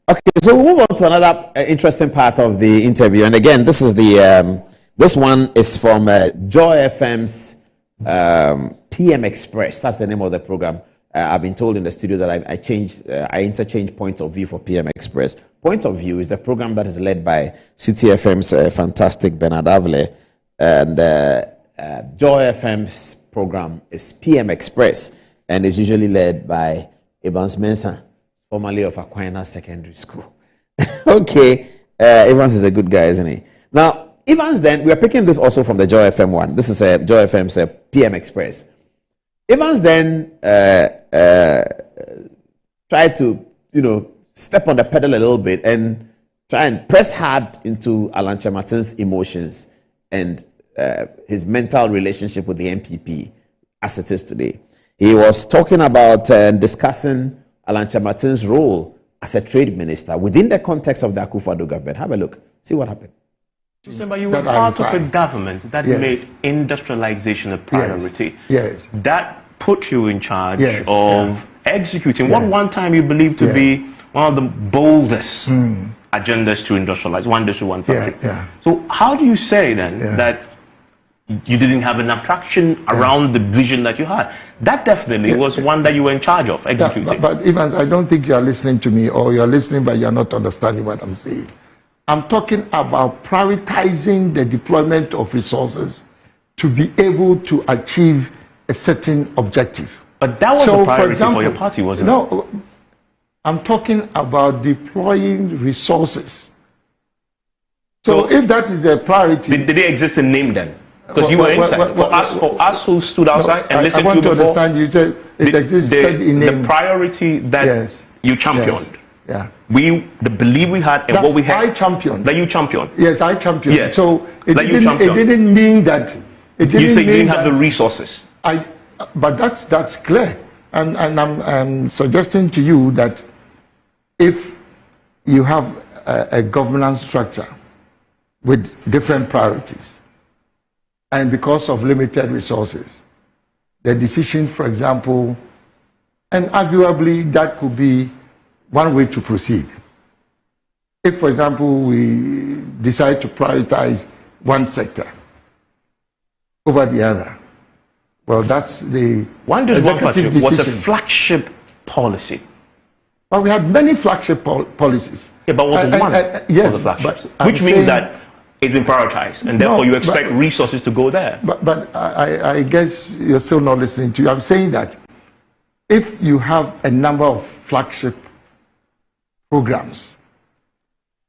Okay, so we'll move on to another interesting part of the interview. And again, this is this one is from Joy FM's PM Express. That's the name of the program. I've been told in the studio that I interchange Point of View for PM Express. Point of View is the program that is led by City FM's fantastic Bernard Avle, and Joy FM's program is PM Express, and is usually led by Evans Mensah, formerly of Aquinas Secondary School. Okay, Evans is a good guy, isn't he? Now, Evans, then, we are picking this also from the Joy FM one. This is Joy FM's PM Express. Evans then tried to, step on the pedal a little bit and try and press hard into Alan Kyerematen's emotions and his mental relationship with the NPP as it is today. He was talking about discussing Alan Kyerematen's role as a trade minister within the context of the Akufo-Addo government. Have a look. See what happened. But you were part of a government that made industrialization a priority. Yes. That put you in charge of executing what one time you believed to be one of the boldest agendas to industrialize, one district, one factory. So how do you say then that you didn't have enough traction around the vision that you had? That definitely was one that you were in charge of executing. But Evans, I don't think you are listening to me, or you are listening but you are not understanding what I'm saying. I'm talking about prioritizing the deployment of resources to be able to achieve a certain objective. But that was a priority for your party, wasn't it? No, I'm talking about deploying resources. So if that is the priority... Did they exist in name then? Because you were inside. For us who stood outside and listened to you before... I want to understand, you said it existed in name. The priority that you championed. Yeah. The belief we had and what we had. I championed. That you championed. Yes, I championed. Yes. So it didn't mean that. You say you didn't have the resources. But that's clear. And I'm suggesting to you that if you have a governance structure with different priorities, and because of limited resources, the decision, for example, and arguably that could be one way to proceed. If, for example, we decide to prioritize one sector over the other, well, that's the executive decision. Was a flagship policy. But we had many flagship policies. Yeah, but was one of the flagships, which means that it's been prioritized, and therefore you expect resources to go there. But I guess you're still not listening to you. I'm saying that if you have a number of flagship programs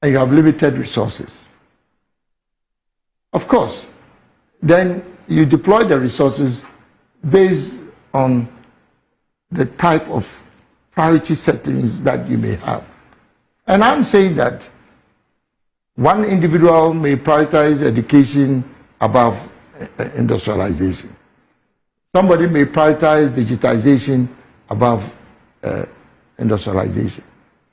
and you have limited resources, of course, then you deploy the resources based on the type of priority settings that you may have. And I'm saying that one individual may prioritize education above industrialization. Somebody may prioritize digitization above industrialization.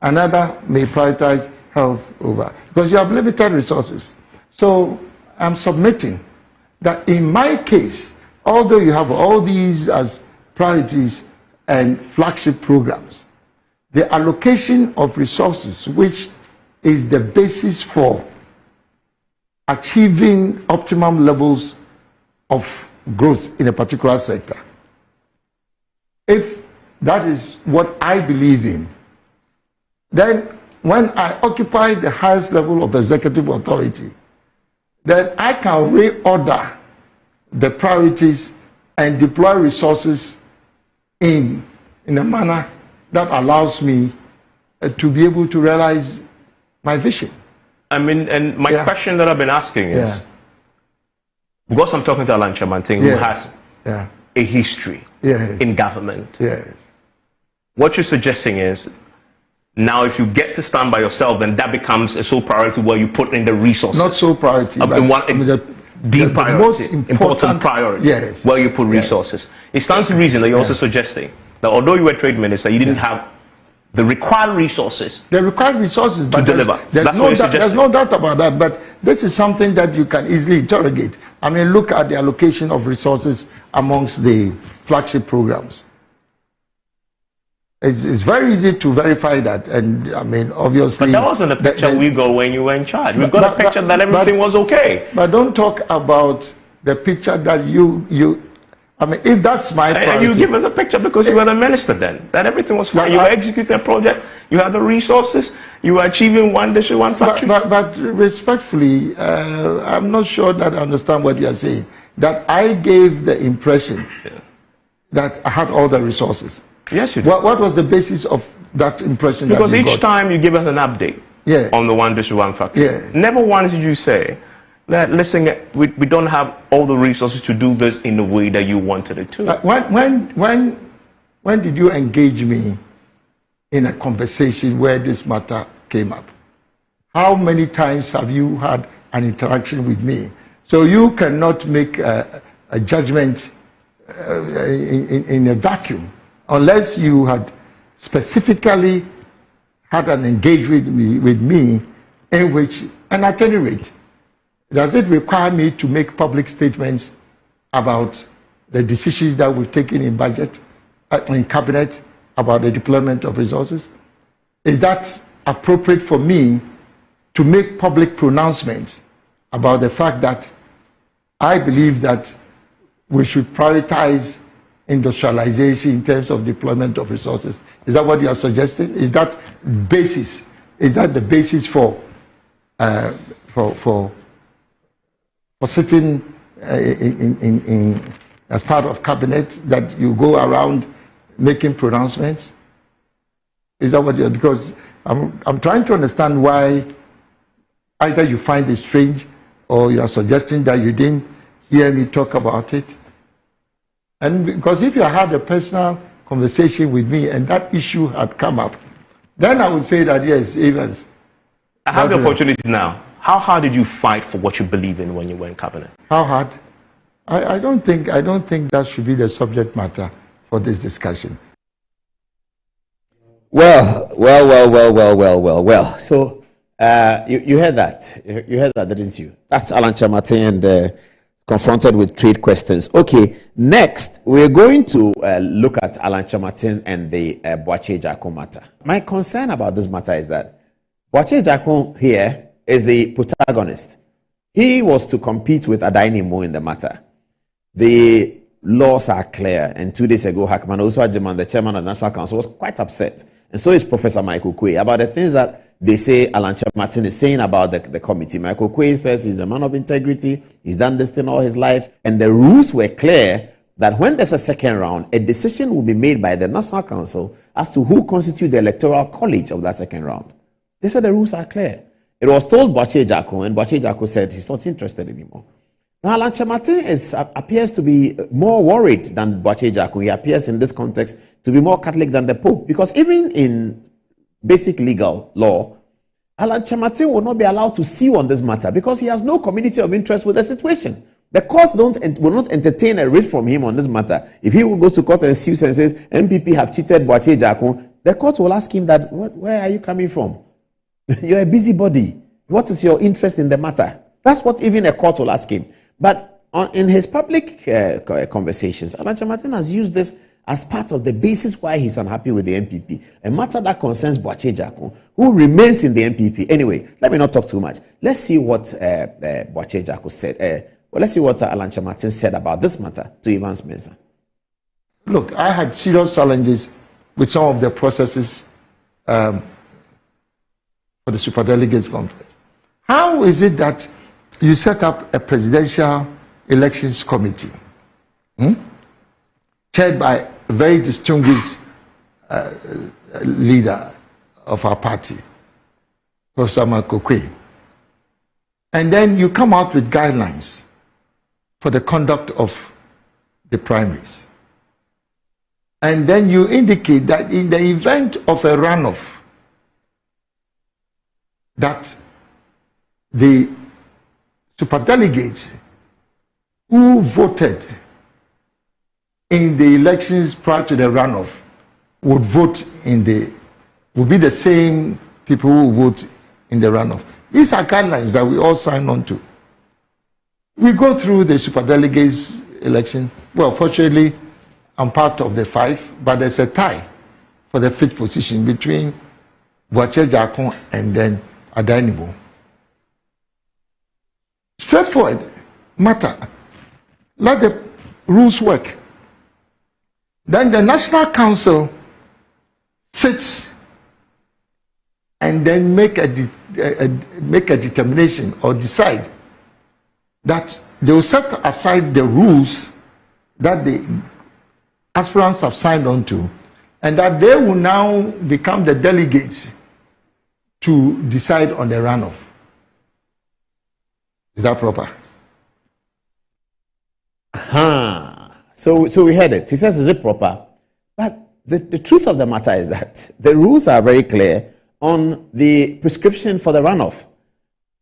Another may prioritize health over, because you have limited resources. So I'm submitting that in my case, although you have all these as priorities and flagship programs, the allocation of resources, which is the basis for achieving optimum levels of growth in a particular sector, if that is what I believe in, then when I occupy the highest level of executive authority, then I can reorder the priorities and deploy resources in a manner that allows me to be able to realize my vision. I mean, and my question that I've been asking is, because I'm talking to Alan Kyerematen, who has a history in government, what you're suggesting is, now if you get to stand by yourself, then that becomes a sole priority where you put in the resources. Not sole priority, but the priority, most important priority, where you put resources. It stands to reason that you're also suggesting that although you were trade minister, you didn't have the required resources. The required resources to deliver. There's no doubt about that, but this is something that you can easily interrogate. I mean, look at the allocation of resources amongst the flagship programs. It's very easy to verify that, and I mean, obviously. But that wasn't the picture we got when you were in charge. We got a picture that everything was okay. But don't talk about the picture that you. I mean, if that's my priority. And you give us a picture because you were the minister then, that everything was fine. You were executing a project, you had the resources, you were achieving one district, one factory. But respectfully, I'm not sure that I understand what you are saying. That I gave the impression that I had all the resources. Yes, you did. What was the basis of that impression? Because each time you give us an update on the one district, one factory. Never once did you say that, listen, we don't have all the resources to do this in the way that you wanted it to. When did you engage me in a conversation where this matter came up? How many times have you had an interaction with me? So you cannot make a judgment in a vacuum unless you had specifically had an engagement with me in which, and at any rate, does it require me to make public statements about the decisions that we've taken in budget, in cabinet, about the deployment of resources? Is that appropriate for me to make public pronouncements about the fact that I believe that we should prioritize industrialization in terms of deployment of resources? Is that what you are suggesting? Is that basis? Is that the basis for sitting as part of cabinet, that you go around making pronouncements? Is that what you are? Because I'm trying to understand why either you find it strange or you are suggesting that you didn't hear me talk about it. And because if you had a personal conversation with me and that issue had come up, then I would say that yes, Evans. I have the opportunity now. How hard did you fight for what you believe in when you were in cabinet? How hard? I don't think that should be the subject matter for this discussion. Well. So you heard that. You heard that, didn't you? That's Alan Kyerematen and confronted with trade questions. Okay, next we're going to look at Alan Kyerematen and the Boakye Agyarko matter. My concern about this matter is that Boakye Agyarko here is the protagonist. He was to compete with Adaini Mo in the matter. The laws are clear, and 2 days ago, Hackman Osuajiman, the chairman of the National Council, was quite upset, and so is Professor Michael Quay, about the things that they say Alan Kyerematen is saying about the committee. Michael Quay says he's a man of integrity, he's done this thing all his life, and the rules were clear that when there's a second round, a decision will be made by the National Council as to who constitutes the electoral college of that second round. They said the rules are clear. It was told Boakye Agyarko, and Boakye Agyarko said he's not interested anymore. Now, Alan Kyerematen appears to be more worried than Boakye Agyarko. He appears in this context to be more Catholic than the Pope, because even in basic legal law, Alan Kyerematen will not be allowed to sue on this matter because he has no community of interest with the situation. The courts will not entertain a writ from him on this matter. If he goes to court and sues and says MPP have cheated Boakye Agyarko, the court will ask him that, where are you coming from? You're a busybody. What is your interest in the matter? That's what even a court will ask him. But in his public conversations, Alan Kyerematen has used this as part of the basis why he's unhappy with the MPP. A matter that concerns Boakye Agyarko, who remains in the MPP. Anyway, let me not talk too much. Let's see what Boakye Agyarko said. Let's see what Alan Kyerematen said about this matter to Evans Mensah. Look, I had serious challenges with some of the processes for the Superdelegates Conference. How is it that you set up a presidential elections committee chaired by a very distinguished leader of our party, Professor Michael Quay, and then you come out with guidelines for the conduct of the primaries, and then you indicate that in the event of a runoff, that the superdelegates who voted in the elections prior to the runoff would be the same people who vote in the runoff. These are guidelines that we all sign on to. We go through the superdelegates election. Well, fortunately, I'm part of the 5, but there's a tie for the fifth position between Boakye Jakon and then Adainibo. Straightforward matter. Let the rules work. Then the National Council sits and then make a determination or decide that they will set aside the rules that the aspirants have signed on to, and that they will now become the delegates to decide on the runoff. Is that proper? So we heard it. He says, is it proper? But the truth of the matter is that the rules are very clear on the prescription for the runoff.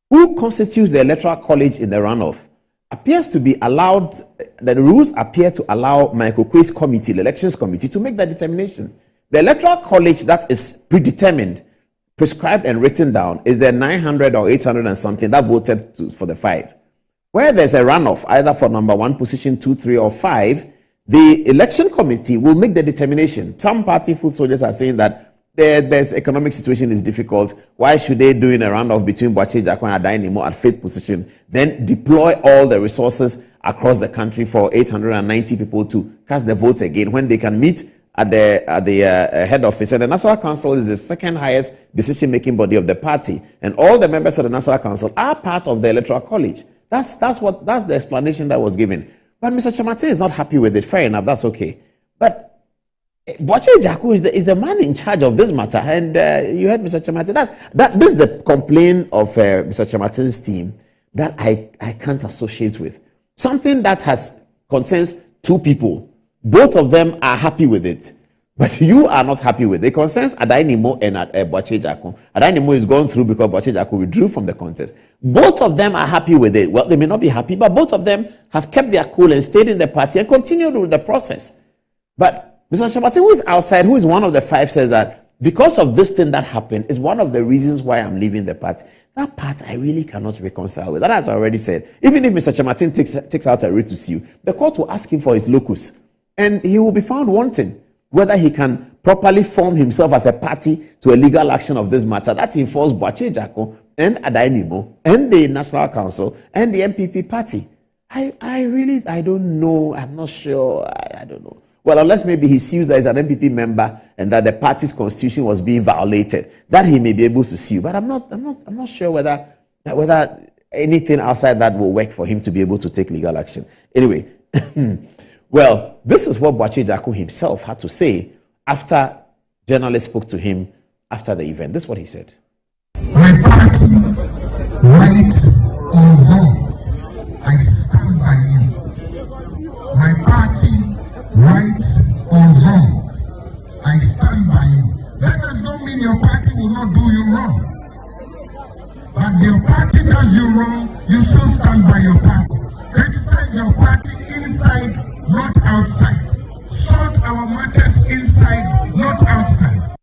Who constitutes the electoral college in the runoff appears to be allowed, the rules appear to allow Michael Kwei's committee, the elections committee, to make that determination. The electoral college that is predetermined, prescribed and written down is the 900 or 800 and something that voted for the 5. Where there's a runoff, either for number 1 position, 2, 3, or 5, the election committee will make the determination. Some party foot soldiers are saying that there's economic situation is difficult. Why should they do in a runoff between Boakye Jakon and Adainibo at 5th position, then deploy all the resources across the country for 890 people to cast the vote again when they can meet at the head office? And the National Council is the second highest decision-making body of the party, and all the members of the National Council are part of the Electoral College. That's the explanation that was given. But Mr. Kyerematen is not happy with it. Fair enough, that's okay. But Boakye Jakon is the man in charge of this matter, and you heard Mr. Kyerematen. This is the complaint of Mr. Kyerematen's team that I can't associate with. Something that concerns 2 people. Both of them are happy with it, but you are not happy with it. It concerns Adainibo and Boakye Jakon. Adainibo is going through because Boakye Jakon withdrew from the contest. Both of them are happy with it. Well, they may not be happy, but both of them have kept their cool and stayed in the party and continued with the process. But Mr. Kyerematen, who is outside, who is one of the 5, says that because of this thing that happened is one of the reasons why I'm leaving the party. That part I really cannot reconcile with. That, as I already said, even if Mr. Kyerematen takes out a writ to sue, the court will ask him for his locus, and he will be found wanting. Whether he can properly form himself as a party to a legal action of this matter, that involves Boakye Jakon and Adainibo and the National Council and the MPP party. I really don't know. I'm not sure. I don't know. Well, unless maybe he sues that he's an MPP member and that the party's constitution was being violated, that he may be able to sue. But I'm not sure whether anything outside that will work for him to be able to take legal action. Anyway, well, this is what Boakye Jakon himself had to say after journalists spoke to him after the event. This is what he said. My party, right or wrong, I stand by you. My party, right or wrong, I stand by you. That does not mean your party will not do you wrong. But your party does you wrong, you still stand by your party. Criticize your party inside, not outside. Sort our matters inside, not outside.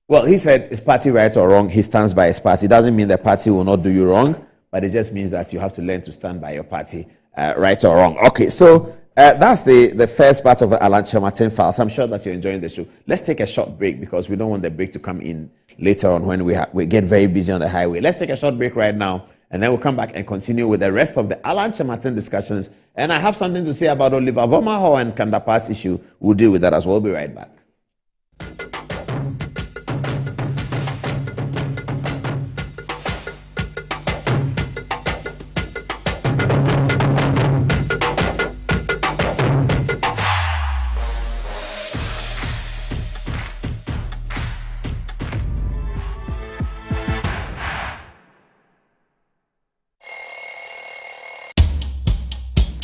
Well, he said his party right or wrong, he stands by his party. It doesn't mean the party will not do you wrong, but it just means that you have to learn to stand by your party. Right or wrong. Okay, so that's the first part of the Alan Kyerematen files. I'm sure that you're enjoying the show. Let's take a short break because we don't want the break to come in later on when we get very busy on the highway. Let's take a short break right now, and then we'll come back and continue with the rest of the Alan Kyerematen discussions. And I have something to say about Oliver Vomaho and Kandapa's issue. We'll deal with that as well. We'll be right back.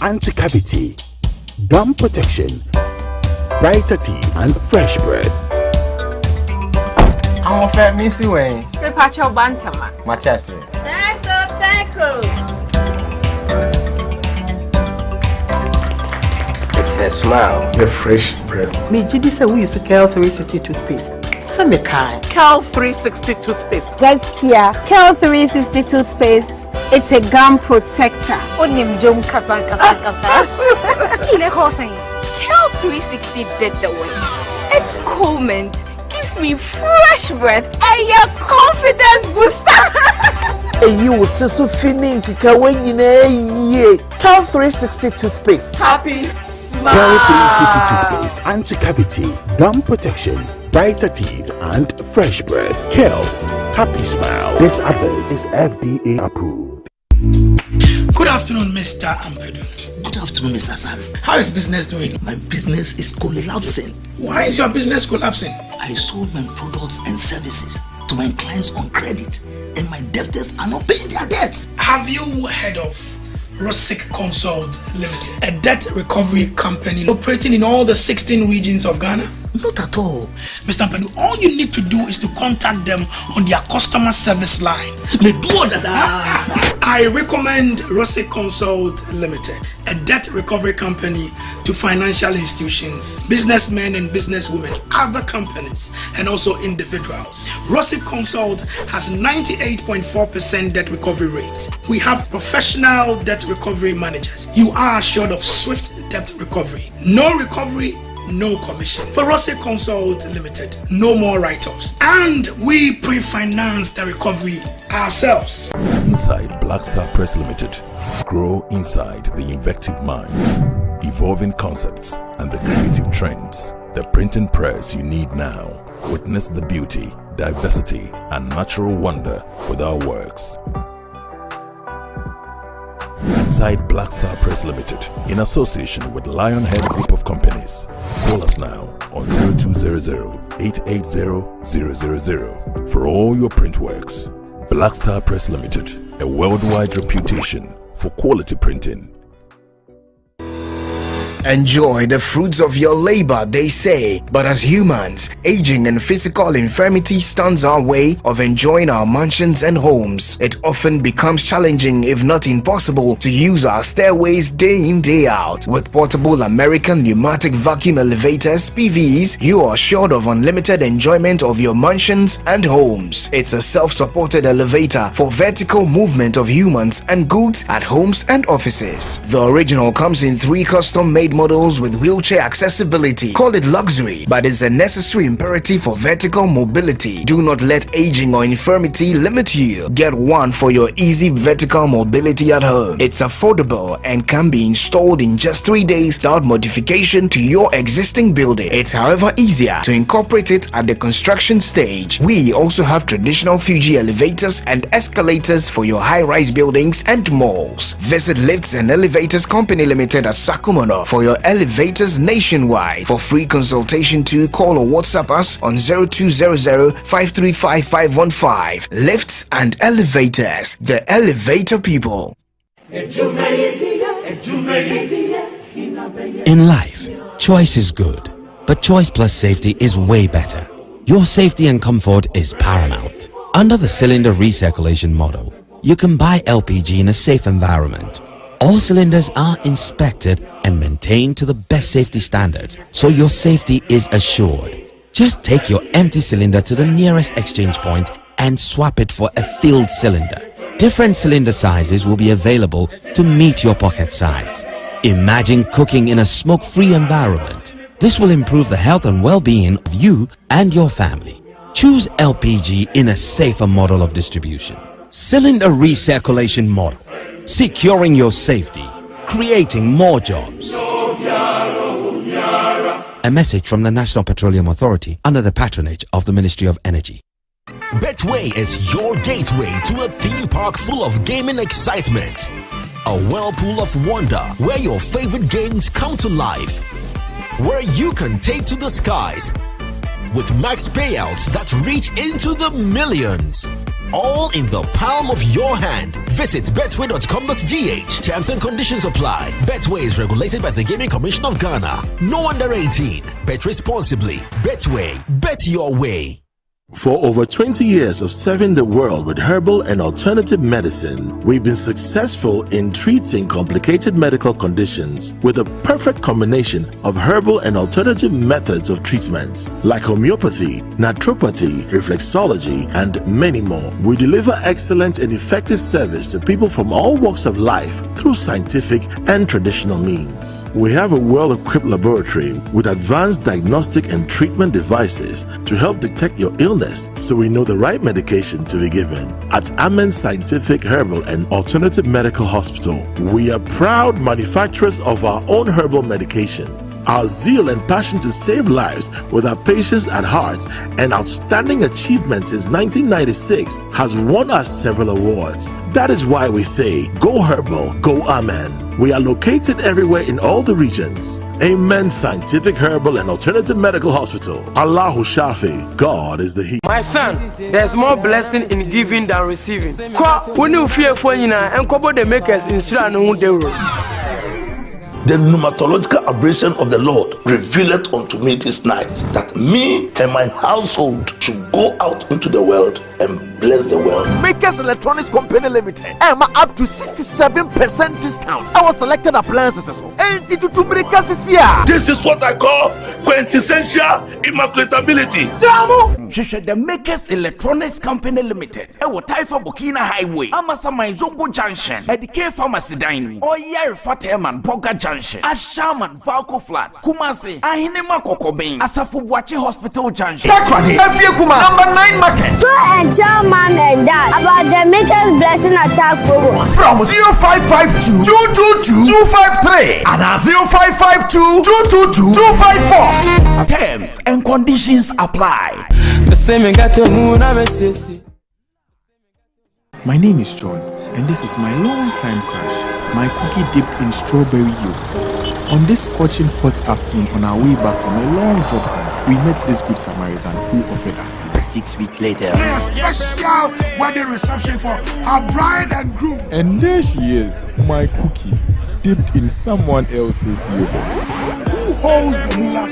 Anti-cavity, gum protection, brighter teeth, and fresh bread. I'm a fat missy way. The patch of Bantama. My chest. That's a cycle. It's her smile. The fresh breath. Me, Jidi said we used to Cal 360 toothpaste. Semi kind. Cal 360 toothpaste. That's Kia. Cal 360 toothpaste. It's a gum protector. Onim Jom Kasan. Cal 360 did the work. It's cool mint, gives me fresh breath and your confidence booster. You so feeling when you know Cal 360 toothpaste. Happy smile. Cal 360 toothpaste, anti-cavity, gum protection, brighter teeth, and fresh breath. Cal, happy smile. This advert is FDA approved. Good afternoon, Mr. Ampedu. Good afternoon, Mr. San. How is business doing? My business is collapsing. Why is your business collapsing? I sold my products and services to my clients on credit, and my debtors are not paying their debts. Have you heard of Rosic Consult Limited, a debt recovery company operating in all the 16 regions of Ghana? Not at all. Mr. Ampedu, all you need to do is to contact them on their customer service line. I recommend Rosic Consult Limited, a debt recovery company to financial institutions, businessmen and businesswomen, other companies, and also individuals. Rosic Consult has 98.4% debt recovery rate. We have professional debt recovery managers. You are assured of swift debt recovery. No recovery, no commission. For Rosic Consult Limited, no more write-offs. And we pre-finance the recovery ourselves. Inside Black Star Press Limited, grow inside the invective minds, evolving concepts, and the creative trends. The printing press you need now. Witness the beauty, diversity, and natural wonder with our works. Inside Black Star Press Limited, in association with Lionhead Group of Companies. Call us now on 0200-880-000 for all your print works. Black Star Press Limited, a worldwide reputation for quality printing. Enjoy the fruits of your labor, they say. But as humans, aging and physical infirmity stands our way of enjoying our mansions and homes. It often becomes challenging, if not impossible, to use our stairways day in, day out. With portable American pneumatic vacuum elevators, PVs, you are assured of unlimited enjoyment of your mansions and homes. It's a self-supported elevator for vertical movement of humans and goods at homes and offices. The original comes in 3 custom-made models with wheelchair accessibility. Call it luxury, but it's a necessary imperative for vertical mobility. Do not let aging or infirmity limit you. Get one for your easy vertical mobility at home. It's affordable and can be installed in just 3 days without modification to your existing building. It's however easier to incorporate it at the construction stage. We also have traditional Fuji elevators and escalators for your high-rise buildings and malls. Visit Lifts and Elevators Company Limited at Sakumono for your elevators nationwide. For free consultation to call or WhatsApp us on 0200-535-515. Lifts and Elevators, the elevator people. In life, choice is good, but choice plus safety is way better. Your safety and comfort is paramount. Under the cylinder recirculation model, you can buy LPG in a safe environment. All cylinders are inspected and maintained to the best safety standards, so your safety is assured. Just take your empty cylinder to the nearest exchange point and swap it for a filled cylinder. Different cylinder sizes will be available to meet your pocket size. Imagine cooking in a smoke-free environment. This will improve the health and well-being of you and your family. Choose LPG in a safer model of distribution. Cylinder recirculation model. Securing your safety, creating more jobs. A message from the National Petroleum Authority under the patronage of the Ministry of Energy. Betway is your gateway to a theme park full of gaming excitement. A whirlpool of wonder where your favorite games come to life. Where you can take to the skies with max payouts that reach into the millions. All in the palm of your hand. Visit betway.com.gh. Terms and conditions apply. Betway is regulated by the Gaming Commission of Ghana. No under 18. Bet responsibly. Betway. Bet your way. For over 20 years of serving the world with herbal and alternative medicine, we've been successful in treating complicated medical conditions with a perfect combination of herbal and alternative methods of treatments like homeopathy, naturopathy, reflexology, and many more. We deliver excellent and effective service to people from all walks of life through scientific and traditional means. We have a well-equipped laboratory with advanced diagnostic and treatment devices to help detect your illness, so we know the right medication to be given. At Amen Scientific Herbal and Alternative Medical Hospital, we are proud manufacturers of our own herbal medication. Our zeal and passion to save lives with our patients at heart and outstanding achievements since 1996 has won us several awards. That is why we say, go herbal, go Amen. We are located everywhere in all the regions. Amen Scientific Herbal and Alternative Medical Hospital. Allahu Shafi, God is the He. My son, there's more blessing in giving than receiving. When you fear for you and cover the makers in the pneumatological aberration of the Lord revealed unto me this night, that me and my household should go out into the world and bless the world. Makers Electronics Company Limited. Up to 67% discount. Our selected appliances. This is what I call quintessential immaculatability. The Makers Electronics Company Limited. Taifa Burkina Highway. Amasama Zongo Junction. K Pharmacy Dining. Oyer Fateman Boga Junction. Ashaman Valco Flat. Kumasi. Ahinema Kokobin. Asafubuachi Hospital Junction. Sakradi. Kuma. Number 9 Market. Tell mom and dad about the Makers Blessing Attack program. From 0552 222 253 and 0552 222 254. Terms and conditions apply. My name is John, and this is my long-time crush, my cookie dipped in strawberry yogurt. On this scorching hot afternoon on our way back from a long job hunt, we met this good Samaritan who offered us 6 weeks later. A special wedding reception for our bride and groom. And there she is, my cookie, dipped in someone else's yogurt. Who holds the ruler,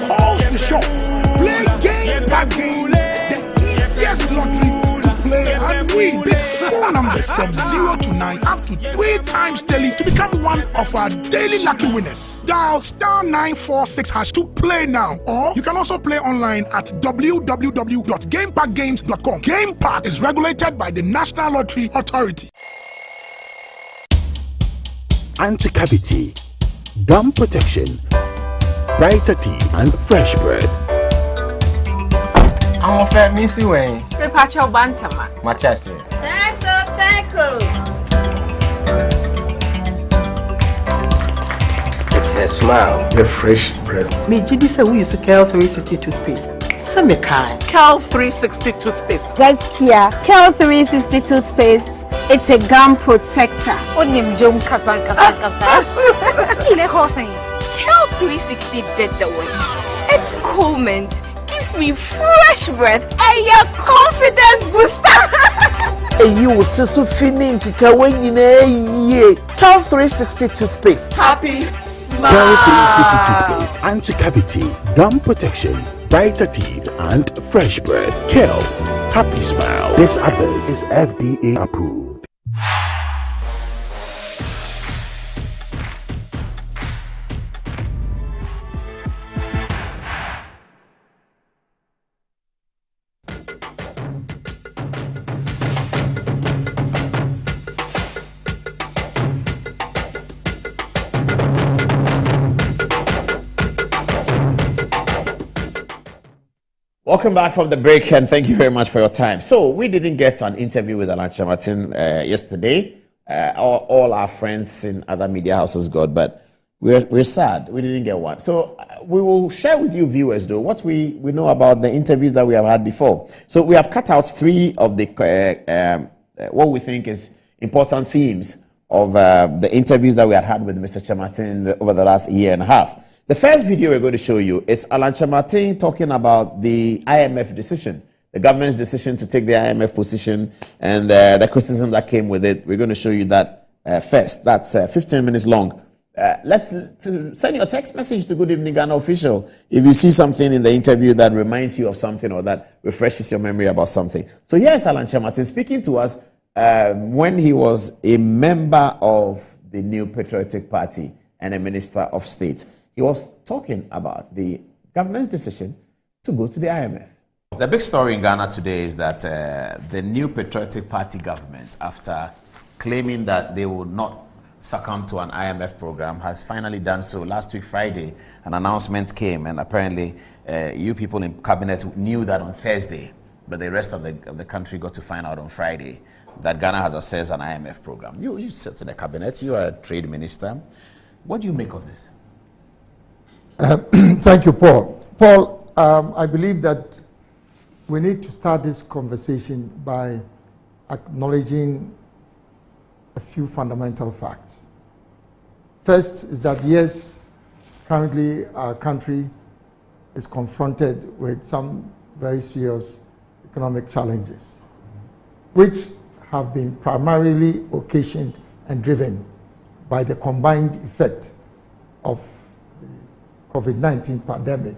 calls the shots. Play game by games, the easiest lottery to play and win. Pick 4 numbers from 0 to 9 up to 3 times daily to become one of our daily lucky winners. Dial *946# to play now, or you can also play online at www.gamepackgames.com. Game Park is regulated by the National Lottery Authority. Anti-cavity, gum protection, brighter teeth, and fresh bread. I'm a fat missy way. Repacho Bantama. Machasi. It's her smile. The fresh breath. Me, Gidi said we use a Kel 360 toothpaste. Some kind. Kel 360 toothpaste. That's Kia. Kel 360 toothpaste. It's a gum protector. Onim Jom Kasan. Kile Hossein. Kel 360 did the way. It's cool mint. Gives me fresh breath and your confidence booster. You will see so feeling to Kel 360 toothpaste. Happy smile. Kel 360 toothpaste, anti-cavity, gum protection, brighter teeth, and fresh breath. Kel, happy smile. This advert is FDA approved. Welcome back from the break, and thank you very much for your time. So we didn't get an interview with Alan Kyerematen yesterday. All our friends in other media houses got, but we're sad we didn't get one. So we will share with you viewers, though, what we know about the interviews that we have had before. So we have cut out 3 of the what we think is important themes of the interviews that we had with Mr. Kyerematen over the last year and a half. The first video we're going to show you is Alan Kyerematen talking about the IMF decision, the government's decision to take the IMF position and the criticism that came with it. We're going to show you that first. That's 15 minutes long. Send your text message to Good Evening Ghana Official if you see something in the interview that reminds you of something or that refreshes your memory about something. So here's Alan Kyerematen speaking to us when he was a member of the New Patriotic Party and a Minister of State. He was talking about the government's decision to go to the IMF. The big story in Ghana today is that the New Patriotic Party government, after claiming that they would not succumb to an IMF program, has finally done so. Last week, Friday, an announcement came, and apparently you people in cabinet knew that on Thursday, but the rest of the country got to find out on Friday that Ghana has accessed an IMF program. You sit in the cabinet, you are a trade minister. What do you make of this? Thank you, Paul. Paul, I believe that we need to start this conversation by acknowledging a few fundamental facts. First is that yes, currently our country is confronted with some very serious economic challenges, which have been primarily occasioned and driven by the combined effect of the COVID-19 pandemic,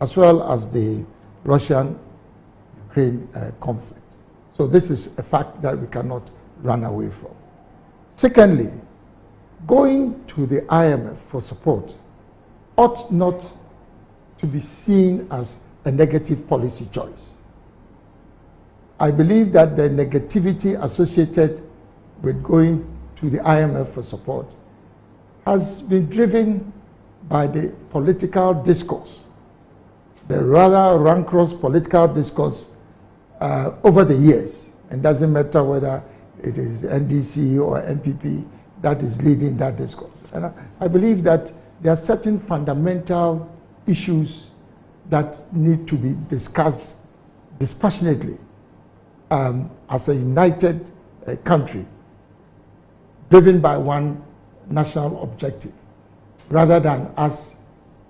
as well as the Russian-Ukraine conflict. So this is a fact that we cannot run away from. Secondly, going to the IMF for support ought not to be seen as a negative policy choice. I believe that the negativity associated with going to the IMF for support has been driven by the political discourse, the rather rancorous political discourse over the years. And doesn't matter whether it is NDC or MPP that is leading that discourse. And I believe that there are certain fundamental issues that need to be discussed dispassionately as a united country, driven by one national objective, rather than us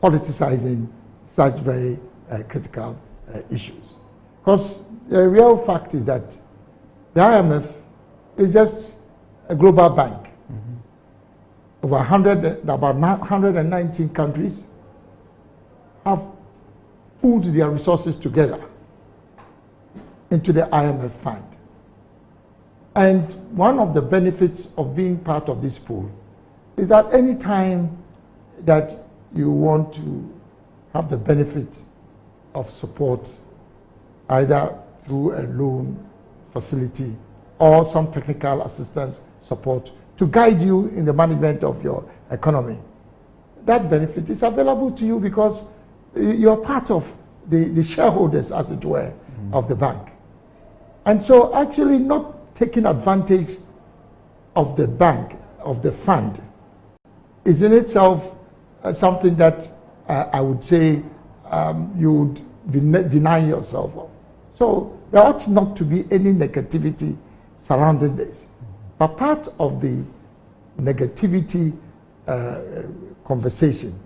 politicizing such very critical issues. Because the real fact is that the IMF is just a global bank. Over about 119 countries have pooled their resources together into the IMF fund. And one of the benefits of being part of this pool is that any time that you want to have the benefit of support, either through a loan facility or some technical assistance support to guide you in the management of your economy, that benefit is available to you because you are part of the shareholders, as it were, of the bank. And so actually not taking advantage of the bank, of the fund, is in itself something that I would say you would be denying yourself of. So there ought not to be any negativity surrounding this. But part of the negativity conversation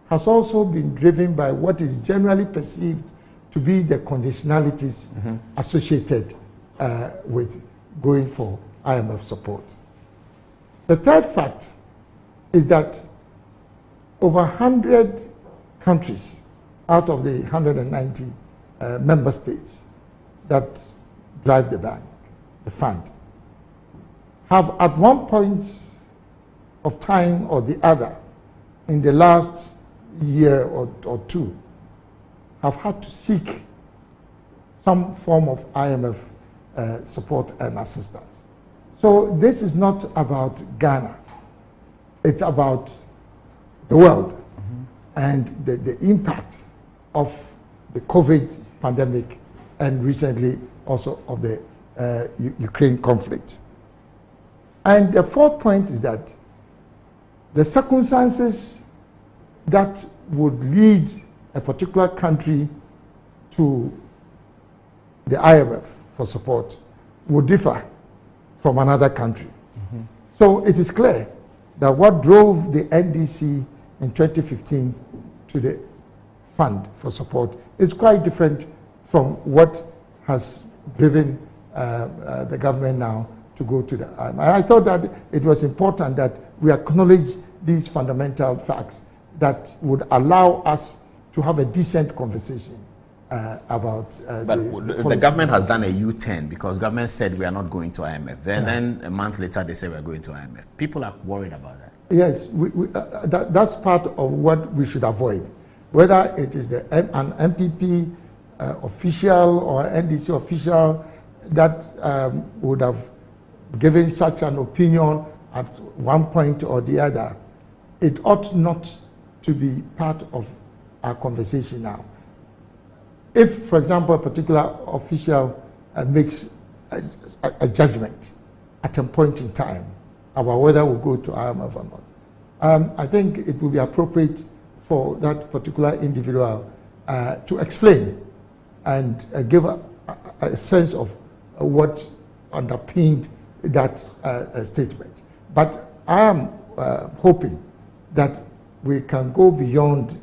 has also been driven by what is generally perceived to be the conditionalities associated with going for IMF support. The third fact is that over 100 countries out of the 190 member states that drive the bank, the fund, have at one point of time or the other in the last year or two have had to seek some form of IMF support and assistance. So this is not about Ghana. It's about the world and the impact of the COVID pandemic and recently also of the Ukraine conflict. And the fourth point is that the circumstances that would lead a particular country to the IMF for support would differ from another country. So it is clear that what drove the NDC in 2015 to the fund for support is quite different from what has driven the government now to go to the IMF. And I thought that it was important that we acknowledge these fundamental facts that would allow us to have a decent conversation about but the government has done a U-turn because government said we are not going to IMF. Then a month later they say we are going to IMF. People are worried about that. Yes, that's part of what we should avoid. Whether it is an MPP official or NDC official that would have given such an opinion at one point or the other, it ought not to be part of our conversation now. If, for example, a particular official makes a judgment at a point in time about whether we'll go to IMF or not, I think it would be appropriate for that particular individual to explain and give a sense of what underpinned that statement. But I am hoping that we can go beyond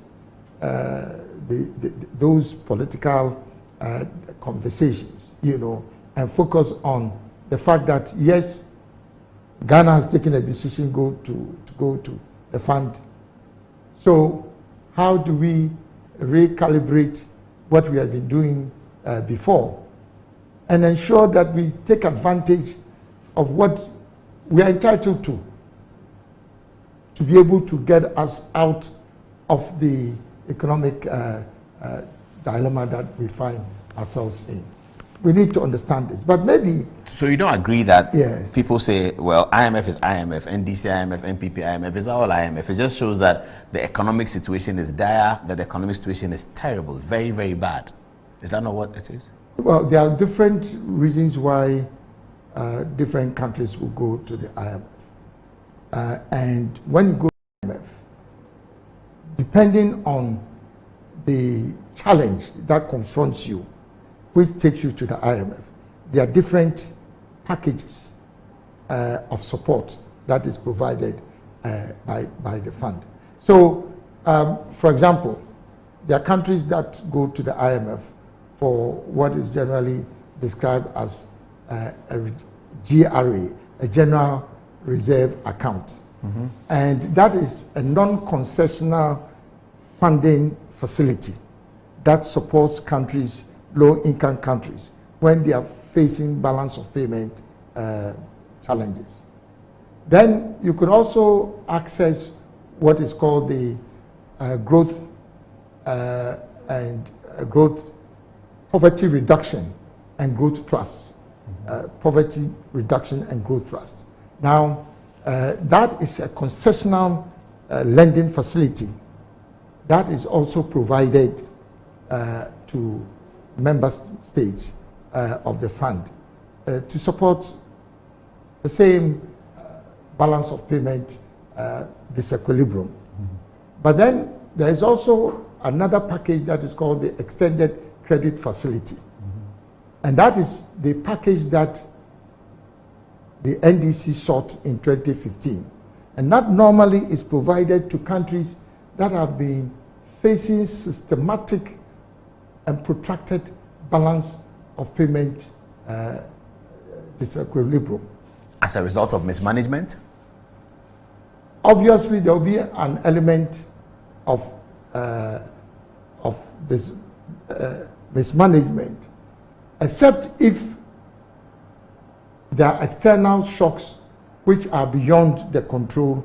those political conversations, and focus on the fact that yes, Ghana has taken a decision to go to the fund. So how do we recalibrate what we have been doing before and ensure that we take advantage of what we are entitled to be able to get us out of the economic dilemma that we find ourselves in. We need to understand this, but maybe... So you don't agree that yes. People say, well, IMF is IMF, NDC IMF, NPP IMF, it's all IMF. It just shows that the economic situation is dire, that the economic situation is terrible, very, very bad. Is that not what it is? Well, there are different reasons why different countries will go to the IMF. And when you go to the IMF, depending on the challenge that confronts you, which takes you to the IMF, there are different packages of support that is provided by the fund. So, for example, there are countries that go to the IMF for what is generally described as a GRA, a General Reserve Account. Mm-hmm. And that is a non-concessional funding facility that supports countries, low-income countries, when they are facing balance of payment challenges. Then you could also access what is called the growth poverty reduction and growth trust. Poverty reduction and growth trust. Now, that is a concessional lending facility that is also provided to member states of the fund to support the same balance of payment disequilibrium. Mm-hmm. But then there is also another package that is called the Extended Credit Facility. Mm-hmm. And that is the package that the NDC sought in 2015. And that normally is provided to countries that have been facing systematic and protracted balance of payment disequilibrium. As a result of mismanagement? Obviously, there will be an element of this mismanagement, except if there are external shocks which are beyond the control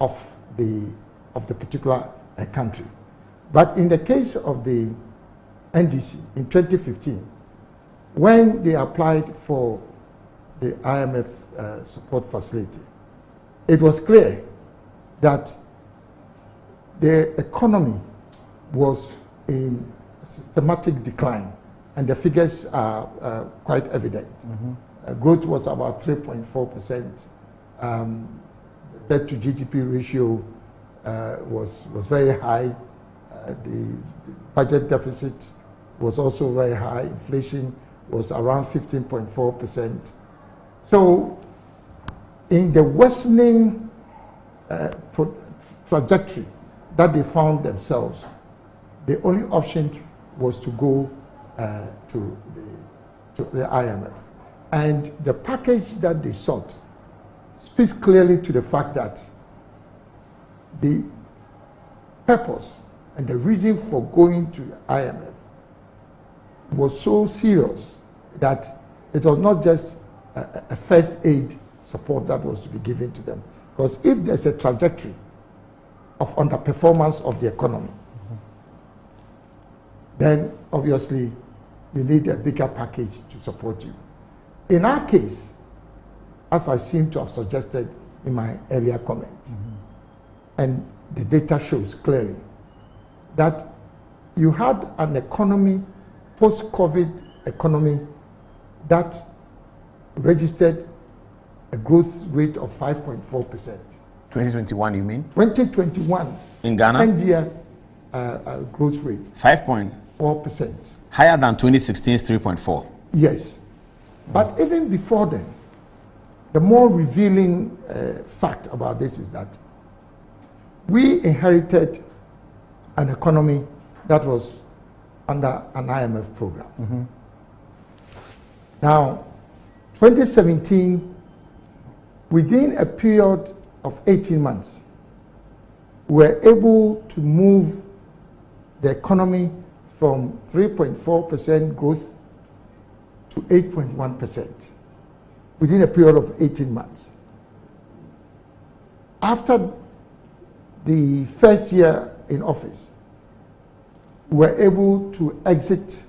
of the particular country. But in the case of the NDC in 2015, when they applied for the IMF support facility, it was clear that the economy was in systematic decline, and the figures are quite evident. Mm-hmm. Growth was about 3.4%. Debt to GDP ratio was very high. The budget deficit was also very high. Inflation was around 15.4%. So, in the worsening trajectory that they found themselves, the only option was to go to the IMF. And the package that they sought speaks clearly to the fact that the purpose and the reason for going to IMF was so serious that it was not just a first aid support that was to be given to them. Because if there's a trajectory of underperformance of the economy, then obviously you need a bigger package to support you. In our case, as I seem to have suggested in my earlier comment, and the data shows clearly that you had an economy, post-COVID economy, that registered a growth rate of 5.4%. 2021, you mean? 2021. In Ghana? End-year growth rate. 5.4%. 4%. Higher than 2016's 3.4. Yes. But even before then, the more revealing fact about this is that we inherited an economy that was under an IMF program. Now, 2017, within a period of 18 months, we were able to move the economy from 3.4% growth to 8.1% within a period of 18 months. After the first year in office, we were able to exit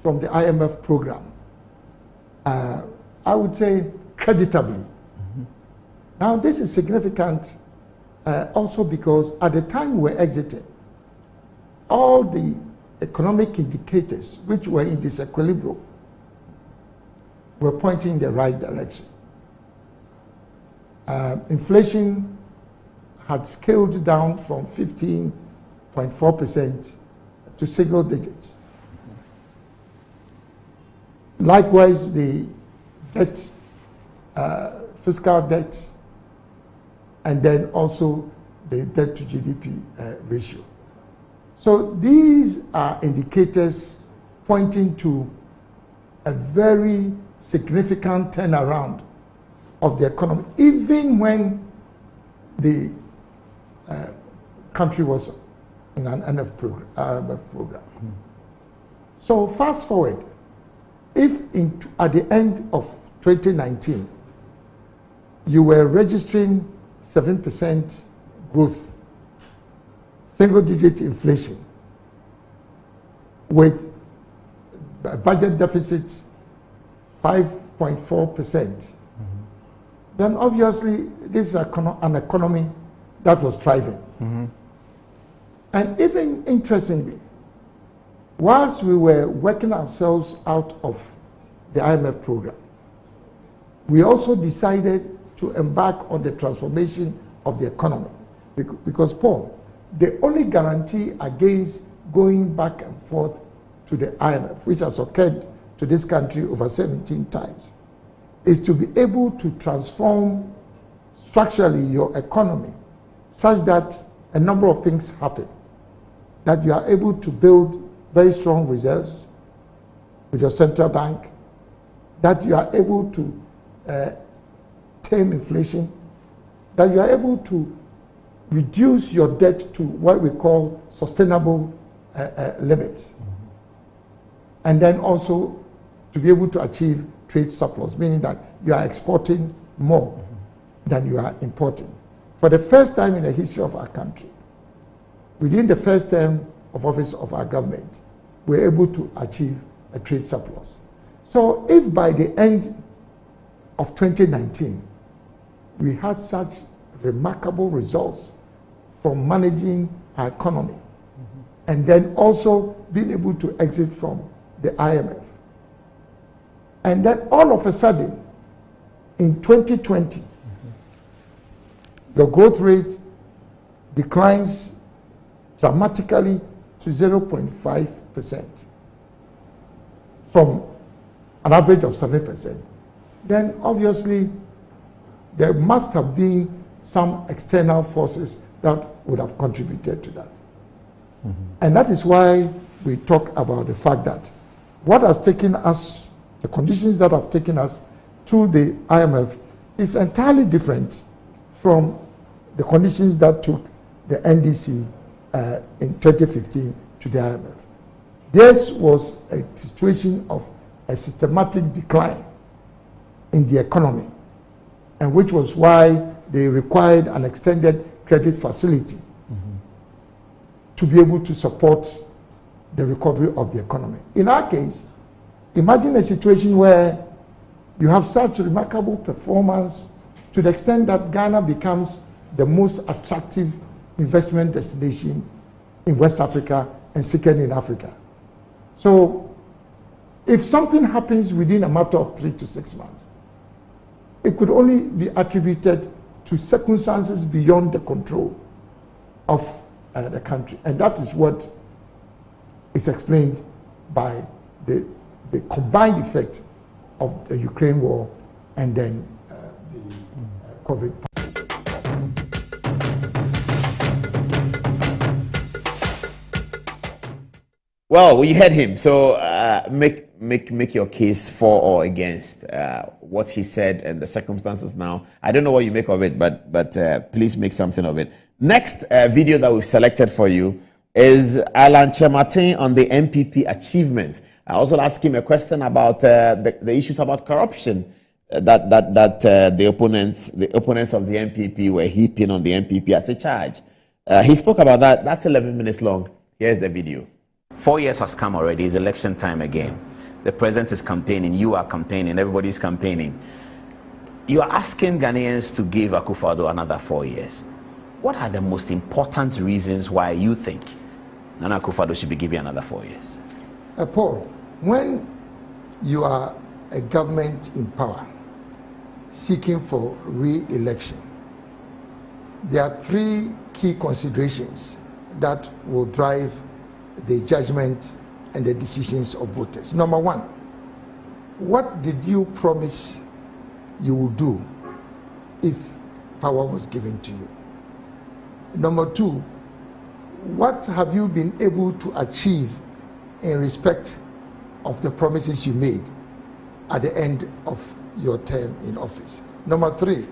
from the IMF program, I would say creditably. Now, this is significant also because at the time we were exiting, all the economic indicators which were in disequilibrium were pointing in the right direction. Inflation had scaled down from 15.4% to single digits. Likewise, the debt, fiscal debt, and then also the debt to GDP ratio. So these are indicators pointing to a very significant turnaround of the economy, even when the country was in an IMF program. So fast forward, if at the end of 2019, you were registering 7% growth, single-digit inflation, with a budget deficit 5.4%, then obviously this is an economy that was thriving. And even interestingly, whilst we were working ourselves out of the IMF program, we also decided to embark on the transformation of the economy. Because, Paul, the only guarantee against going back and forth to the IMF, which has occurred to this country over 17 times, is to be able to transform structurally your economy such that a number of things happen. That you are able to build very strong reserves with your central bank, that you are able to tame inflation, that you are able to reduce your debt to what we call sustainable limits, and then also to be able to achieve trade surplus, meaning that you are exporting more than you are importing. For the first time in the history of our country, within the first term of office of our government, we're able to achieve a trade surplus. So if by the end of 2019, we had such remarkable results from managing our economy, and then also being able to exit from the IMF, and then all of a sudden, in 2020, the growth rate declines dramatically to 0.5% from an average of 7%, then obviously there must have been some external forces that would have contributed to that. And that is why we talk about the fact that what has taken us, the conditions that have taken us to the IMF is entirely different from the conditions that took the NDC in 2015 to the IMF. This was a situation of a systematic decline in the economy, and which was why they required an extended credit facility to be able to support the recovery of the economy. In our case, imagine a situation where you have such remarkable performance to the extent that Ghana becomes the most attractive investment destination in West Africa and second in Africa. So if something happens within a matter of 3 to 6 months, it could only be attributed to circumstances beyond the control of the country. And that is what is explained by the combined effect of the Ukraine war and then the COVID. Well, we heard him. So make your case for or against what he said and the circumstances now. I don't know what you make of it, but please make something of it. Next video that we've selected for you is Alan Kyerematen on the MPP achievements. I also asked him a question about the issues about corruption that the opponents of the MPP were heaping on the MPP as a charge. He spoke about that. That's 11 minutes long. Here's the video. 4 years has come already. It's election time again. The president is campaigning. You are campaigning. Everybody's campaigning. You are asking Ghanaians to give Akufo-Addo another 4 years. What are the most important reasons why you think Nana Akufo-Addo should be given another 4 years? Paul, when you are a government in power seeking for re-election, there are 3 key considerations that will drive the judgment and the decisions of voters. Number 1, what did you promise you would do if power was given to you? Number 2, what have you been able to achieve in respect of the promises you made at the end of your term in office? Number 3,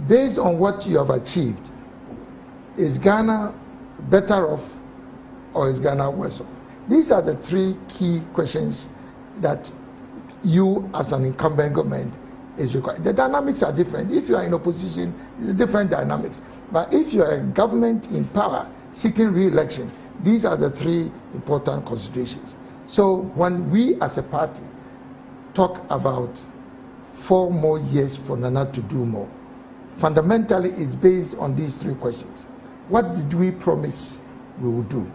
based on what you have achieved, is Ghana better off or is Ghana worse off? These are the 3 key questions that you as an incumbent government is required. The dynamics are different. If you are in opposition, it's different dynamics. But if you are a government in power seeking re-election, these are the 3 important considerations. So when we as a party talk about 4 more years for Nana to do more, fundamentally it's based on these 3 questions. What did we promise we would do?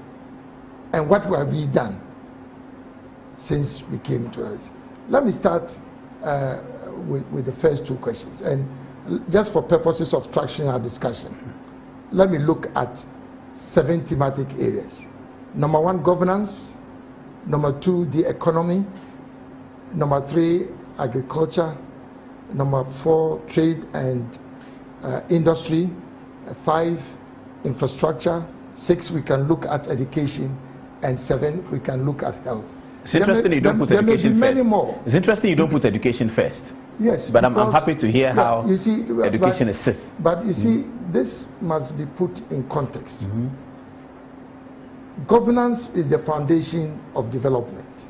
And what have we done since we came to us? Let me start with the first 2 questions. And just for purposes of structuring our discussion, let me look at 7 thematic areas. Number 1, governance. Number 2, the economy. Number 3, agriculture. Number 4, trade and industry. 5, infrastructure. 6, we can look at education. And 7, we can look at health. It's interesting you don't put education first. Many more. It's interesting you don't put education first. Yes, but I'm happy to hear how you see, education is safe. But you see, this must be put in context. Governance is the foundation of development.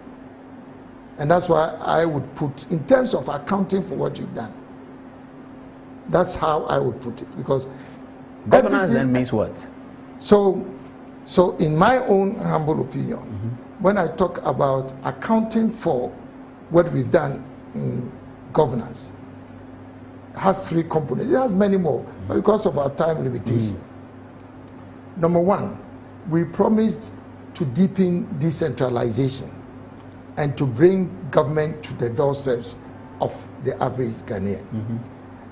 And that's why I would put, in terms of accounting for what you've done, that's how I would put it. Because governance then means what? So in my own humble opinion, when I talk about accounting for what we've done in governance, it has 3 components. It has many more, but because of our time limitation. Number 1, we promised to deepen decentralization and to bring government to the doorsteps of the average Ghanaian.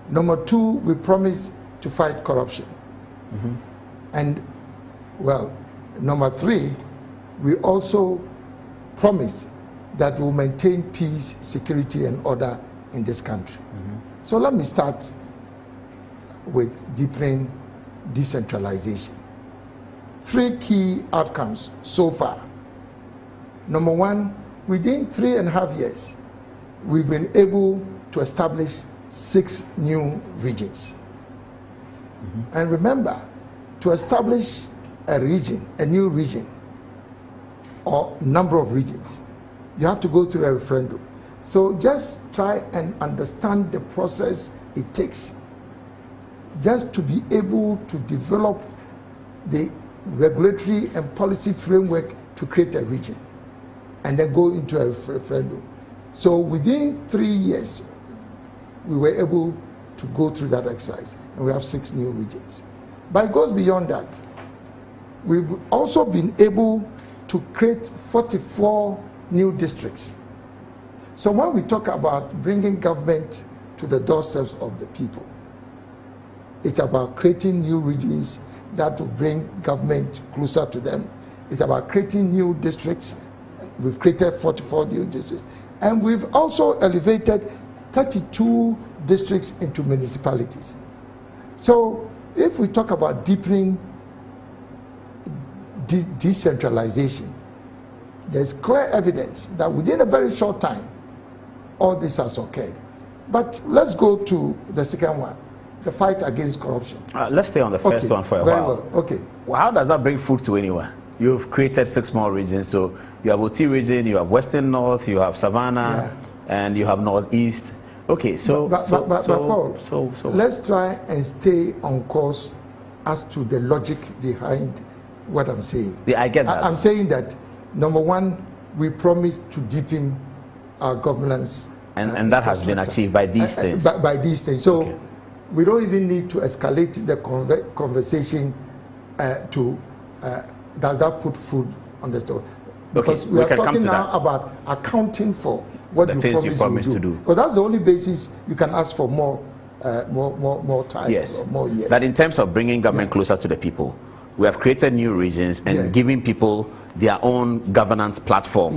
Number 2, we promised to fight corruption. And, well, number 3, we also promised that we'll maintain peace, security, and order in this country. So let me start with deepening decentralization. 3 key outcomes so far. Number 1, within 3.5 years, we've been able to establish 6 new regions. And remember, to establish a region, a new region, or number of regions, you have to go through a referendum. So just try and understand the process it takes just to be able to develop the regulatory and policy framework to create a region and then go into a referendum. So within 3 years, we were able to go through that exercise, and we have 6 new regions. But it goes beyond that. We've also been able to create 44 new districts. So when we talk about bringing government to the doorsteps of the people, it's about creating new regions that will bring government closer to them. It's about creating new districts. We've created 44 new districts. And we've also elevated 32 districts into municipalities. So if we talk about deepening decentralization, there's clear evidence that within a very short time, all this has occurred. But let's go to the second one, the fight against corruption. Let's stay on the first one for a very while. Well. Okay. Well, how does that bring food to anyone? You've created 6 more regions. So you have OT region, you have Western North, you have Savannah, and you have Northeast. Okay, so Paul, let's try and stay on course as to the logic behind what I'm saying. Yeah, I get that. I'm saying that, number one, we promised to deepen our governance. And that has been achieved by these things. By these things. So we don't even need to escalate the conversation to does that put food on the stove? Because we are talking now about accounting for what you promised to do. Because that's the only basis you can ask for more time. Yes. Or more years. But in terms of bringing government closer to the people, we have created new regions and giving people their own governance platform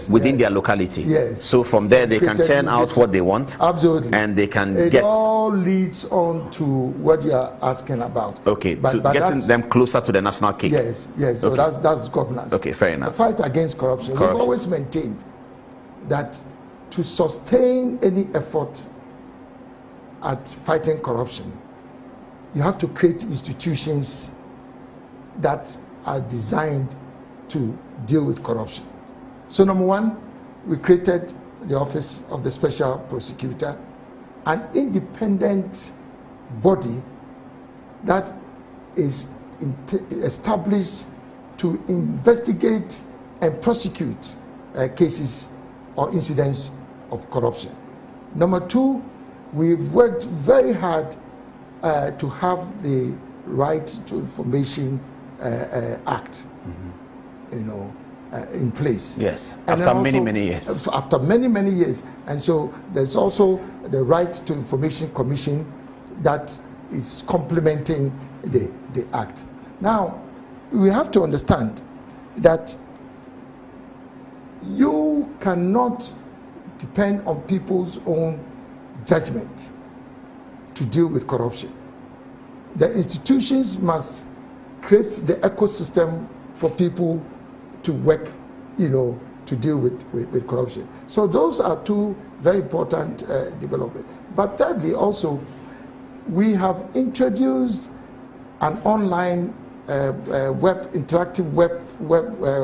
within their locality. Yes. So from there they can churn out what they want. Absolutely. And they can it all leads on to what you are asking about. Okay, to getting them closer to the national cake. Yes. So that's governance. Okay, fair enough. The fight against corruption. We've always maintained that to sustain any effort at fighting corruption, you have to create institutions that are designed to deal with corruption. So number one, we created the Office of the Special Prosecutor, an independent body that is established to investigate and prosecute cases or incidents of corruption. Number two, we've worked very hard to have the Right to Information Act, in place. Yes, and after many years. After many years. And so there's also the Right to Information Commission that is complementing the Act. Now, we have to understand that you cannot depend on people's own judgment to deal with corruption. The institutions must create the ecosystem for people to work, to deal with corruption. So those are 2 very important developments. But thirdly, also, we have introduced an online interactive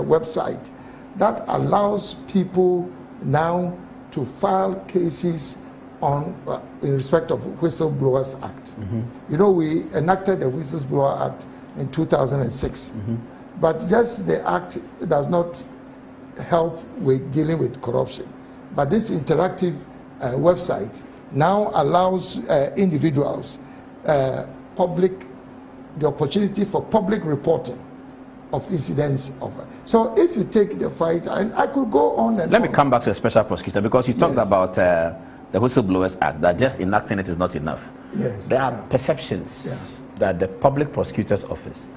website that allows people now to file cases on in respect of Whistleblowers Act. We enacted the Whistleblower Act in 2006, but just the act does not help with dealing with corruption. But this interactive website now allows individuals the opportunity for public reporting of incidents so if you take the fight, and I could go on and let me come back to the special prosecutor, because you talked about the Whistleblowers Act, that just enacting it is not enough. There are perceptions that the public prosecutor's office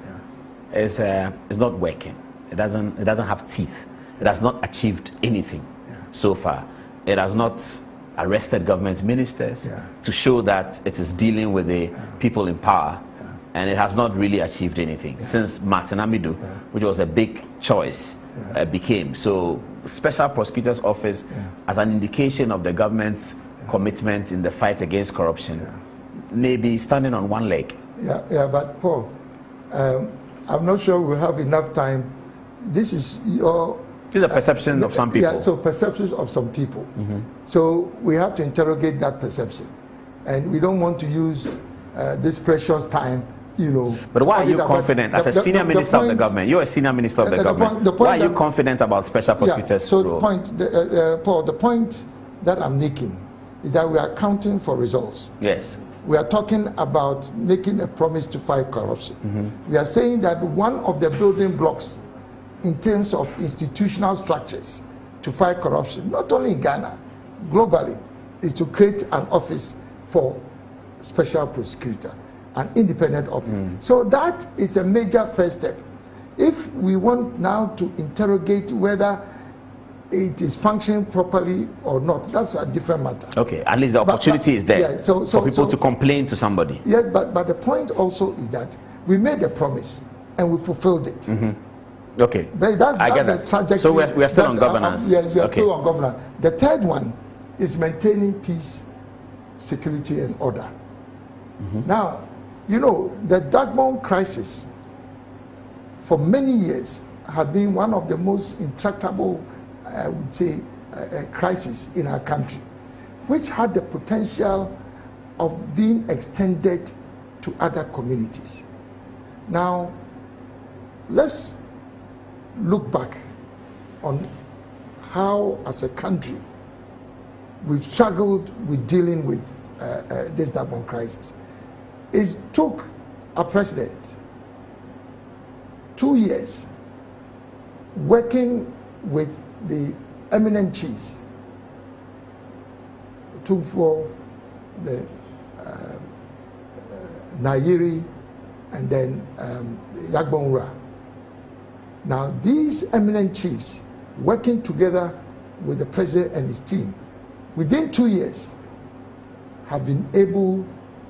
is not working. It doesn't have teeth. It has not achieved anything so far. It has not arrested government ministers to show that it is dealing with the people in power. And it has not really achieved anything since Martin Amidu, which was a big choice, became. So special prosecutor's office as an indication of the government's commitment in the fight against corruption may be standing on one leg. But Paul, I'm not sure we'll have enough time. This is your... This is a perception of some people. Yeah, so perceptions of some people. So we have to interrogate that perception. And we don't want to use this precious time, you know. But why are you confident as a senior minister of the government? You're a senior minister of the government. Why are you confident about special prosecutors? So the point, Paul, the point that I'm making is that we are counting for results. Yes. We are talking about making a promise to fight corruption. We are saying that one of the building blocks in terms of institutional structures to fight corruption, not only in Ghana, globally, is to create an office for special prosecutor, an independent office. So that is a major first step. If we want now to interrogate whether it is functioning properly or not, that's a different matter. Okay, at least the opportunity is there for people to complain to somebody. Yes, but the point also is that we made a promise and we fulfilled it. Okay, but I get that. Trajectory. So we are still on governance. Yes, we are still on governance. The third one is maintaining peace, security, and order. Now, you know, the Dagbon crisis for many years had been one of the most intractable, I would say, crisis in our country, which had the potential of being extended to other communities. Now, let's look back on how, as a country, we've struggled with dealing with this Dagbon crisis. It took a president 2 years working with the eminent chiefs, Tumfo, the Nairi, and then Yagbonra. Now, these eminent chiefs, working together with the president and his team, within 2 years, have been able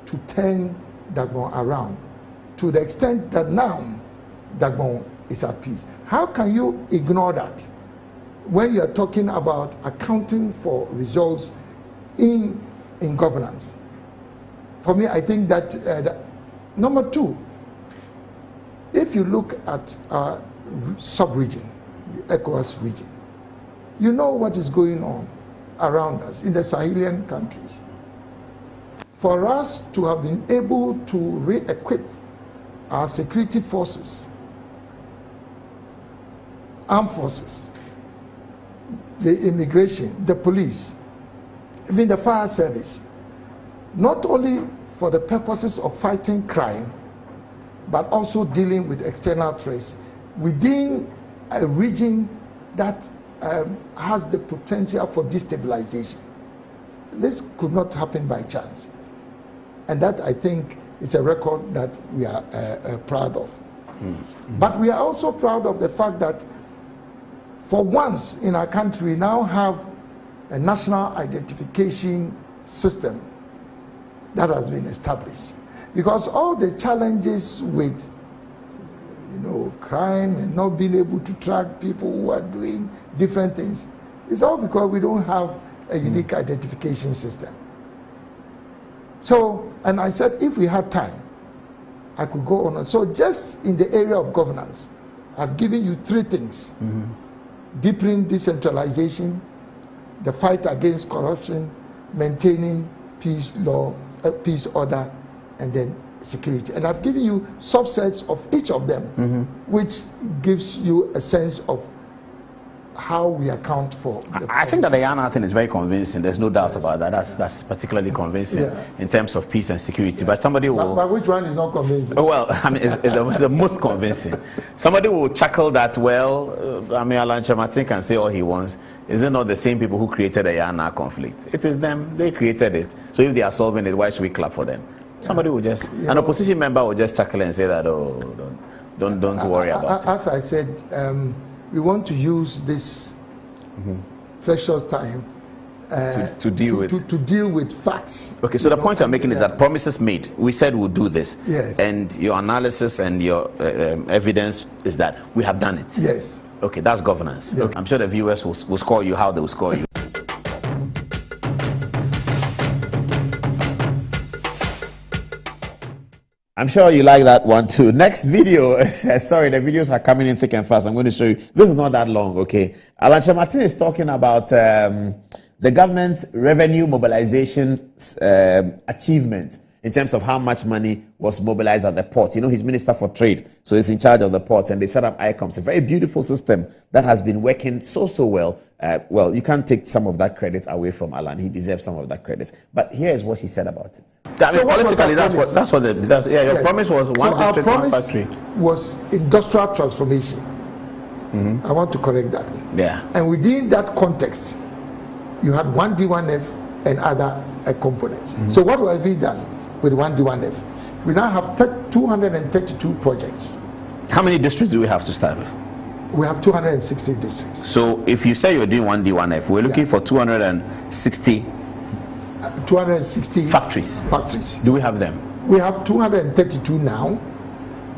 to turn Dagbon around to the extent that now Dagbon is at peace. How can you ignore that when you are talking about accounting for results in governance? For me, I think that number two, if you look at our sub-region, the ECOWAS region, you know what is going on around us in the Sahelian countries. For us to have been able to re-equip our security forces, armed forces, the immigration, the police, even the fire service, not only for the purposes of fighting crime, but also dealing with external threats within a region that has the potential for destabilization. This could not happen by chance. And that, I think, is a record that we are proud of. But we are also proud of the fact that for once in our country, we now have a national identification system that has been established. Because all the challenges with, you know, crime and not being able to track people who are doing different things, it's all because we don't have a unique identification system. So, and I said, if we had time, I could go on. So just in the area of governance, I've given you three things. Deepening decentralization, the fight against corruption, maintaining peace, law, peace, order, and then security. And I've given you subsets of each of them, which gives you a sense of how we account for. I think that the Yana thing is very convincing. There's no doubt about that. That's particularly convincing in terms of peace and security. But somebody will. But which one is not convincing? Oh, well, I mean, it's the most convincing. Somebody will chuckle that, well, I mean, Alan Kyerematen can say all he wants. Is it not the same people who created the Yana conflict? It is them. They created it. So if they are solving it, why should we clap for them? Somebody will just, an opposition member will just chuckle and say that, oh, don't worry about it. As I said, we want to use this precious time to deal with facts. Okay, so the point I'm making is that promises made. We said we'll do this. Yes. And your analysis and your evidence is that we have done it. Yes. Okay, that's governance. Yes. I'm sure the viewers will score you how they will score you. I'm sure you like that one too. Next video, sorry, the videos are coming in thick and fast. I'm going to show you. This is not that long, okay? Alan Kyerematen is talking about the government's revenue mobilization achievement in terms of how much money was mobilized at the port. You know, he's Minister for Trade, so he's in charge of the port, and they set up ICOMS, a very beautiful system that has been working so well. Well, you can't take some of that credit away from Alan. He deserves some of that credit. But here is what he said about it. I mean, politically, your promise was one district, one factory. Was industrial transformation. I want to correct that. Yeah. And within that context, you had 1D1F and other components. So what will be done with 1D1F? We now have 232 projects. How many districts do we have to start with? We have 260 districts. So if you say you're doing 1D1F, we're looking for 260 factories. Do we have them? We have 232 now.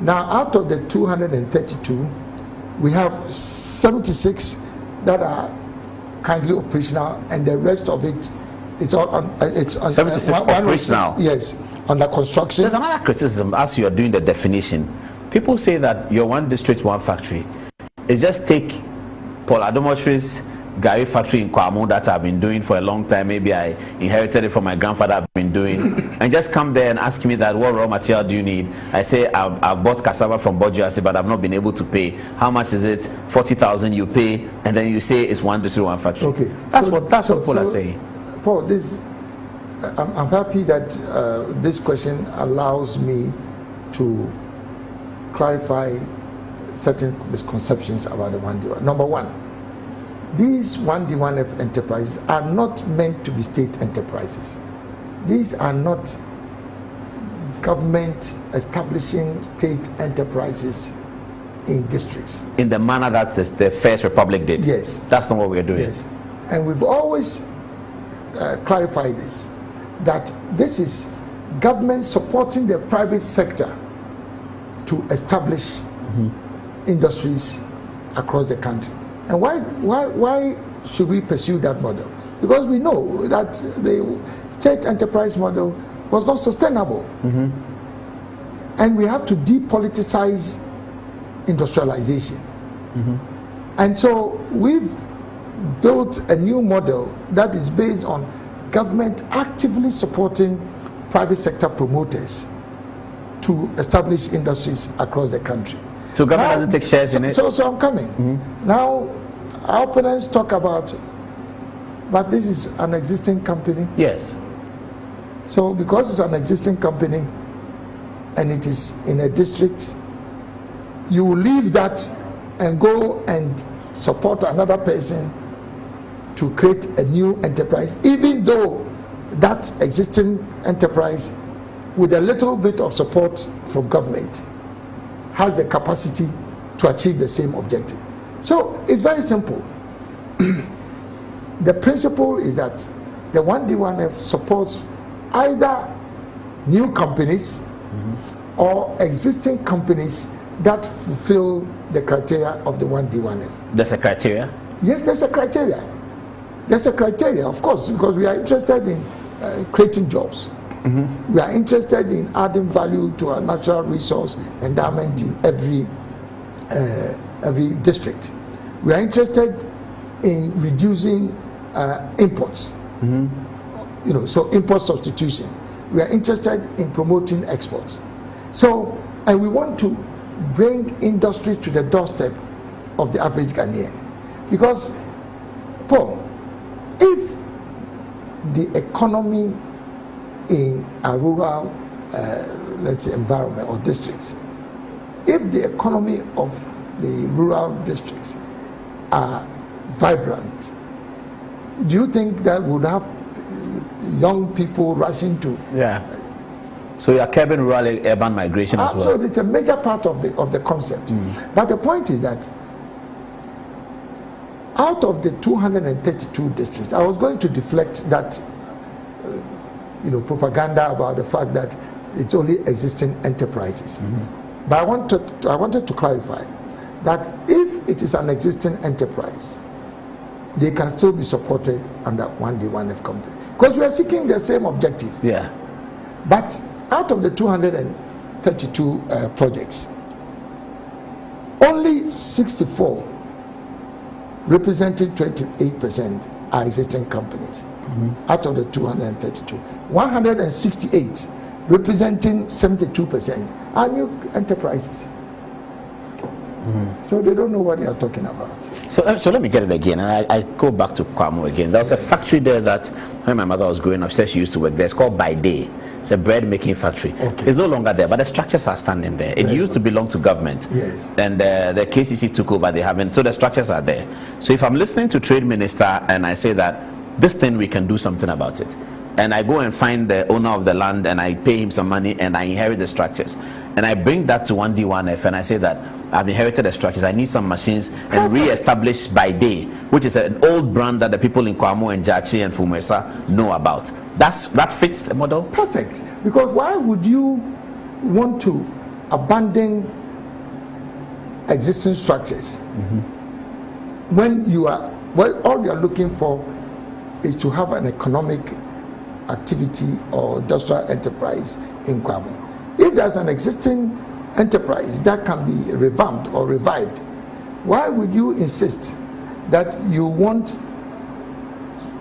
Now, out of the 232, we have 76 that are currently operational, and the rest of it is all on. It's on 76 operational. Yes, under construction. There's another criticism as you are doing the definition. People say that your one district, one factory. It's just take Paul Adomotri's Gary factory in Kwamo that I've been doing for a long time. Maybe I inherited it from my grandfather. I've been doing, and just come there and ask me that what raw material do you need? I say I've bought cassava from Bojuasi, but I've not been able to pay. How much is it? 40,000 you pay, and then you say it's one district, one factory. Okay, that's what people are saying. Paul, I'm happy that this question allows me to clarify certain misconceptions about the 1D1. Number one, these 1D1F enterprises are not meant to be state enterprises. These are not government establishing state enterprises in districts. In the manner that the First Republic did? Yes. That's not what we're doing? Yes. And we've always clarified this, that this is government supporting the private sector to establish industries across the country. And why should we pursue that model? Because we know that the state enterprise model was not sustainable. And we have to depoliticize industrialization. And so we've built a new model that is based on government actively supporting private sector promoters to establish industries across the country. So government doesn't take shares in it? So I'm coming. Now, our opponents talk about, but this is an existing company. Yes. So because it's an existing company and it is in a district, you will leave that and go and support another person to create a new enterprise, even though that existing enterprise, with a little bit of support from government, has the capacity to achieve the same objective. So it's very simple. The principle is that the 1D1F supports either new companies or existing companies that fulfill the criteria of the 1D1F. There's a criteria? Yes, there's a criteria. There's a criteria, of course, because we are interested in creating jobs. We are interested in adding value to our natural resource endowment in every district. We are interested in reducing imports. You know, so import substitution. We are interested in promoting exports. So, and we want to bring industry to the doorstep of the average Ghanaian. Because, Paul, if the economy in a rural, let's say, environment or districts, if the economy of the rural districts are vibrant, do you think that would have young people rushing to? Yeah. So you are curbing rural urban migration as well. So it's a major part of the concept. But the point is that out of the 232 districts, I was going to deflect that propaganda about the fact that it's only existing enterprises. But I wanted to clarify that if it is an existing enterprise, they can still be supported under 1D1F company. Because we are seeking the same objective. Yeah. But out of the 232, 232 projects. Only 64, representing 28%, are existing companies out of the 232. 168, representing 72%, are new enterprises. So they don't know what they are talking about. So let me get it again. And I go back to Kwamo again. There was a factory there that when my mother was growing up, she said she used to work there. It's called By Day. It's a bread making factory. Okay. It's no longer there, but the structures are standing there. It used to belong to government. Yes. And the KCC took over, they haven't. So the structures are there. So if I'm listening to Trade Minister and I say that this thing, we can do something about it, and I go and find the owner of the land and I pay him some money and I inherit the structures, and I bring that to 1D1F and I say that I've inherited the structures, I need some machines, and re-establish By Day, which is an old brand that the people in Kwamo and Jachi and Fumesa know about. That fits the model? Perfect. Because why would you want to abandon existing structures when you are, well, all you are looking for is to have an economic activity or industrial enterprise in Kwamo? If there's an existing enterprise that can be revamped or revived, why would you insist that you want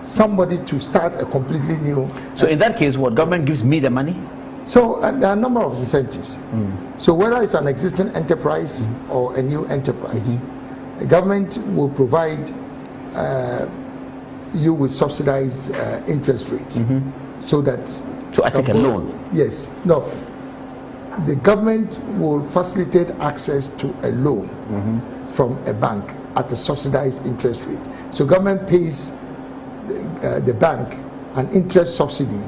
somebody to start a completely new? So in that case, what, government gives me the money? So there are a number of incentives. So whether it's an existing enterprise or a new enterprise, the government will provide you with subsidized interest rates, so that. So I take a loan? Yes. No. The government will facilitate access to a loan from a bank at a subsidized interest rate. So government pays the bank an interest subsidy,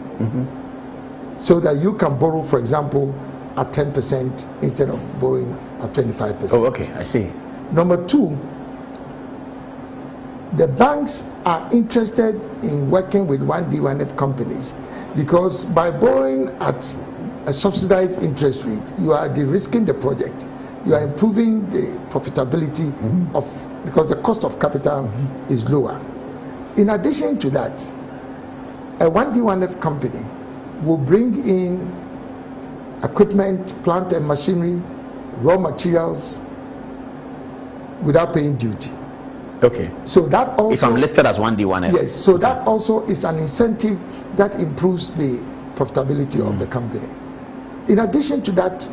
so that you can borrow, for example, at 10% instead of borrowing at 25%. Oh, okay, I see. Number two, the banks are interested in working with 1D1F companies, because by borrowing at a subsidized interest rate, you are de-risking the project. You are improving the profitability of, because the cost of capital is lower. In addition to that, a 1D1F company will bring in equipment, plant and machinery, raw materials without paying duty. Okay. So that also, if I'm listed as 1D1F. Yes. So that also is an incentive that improves the profitability of the company. In addition to that,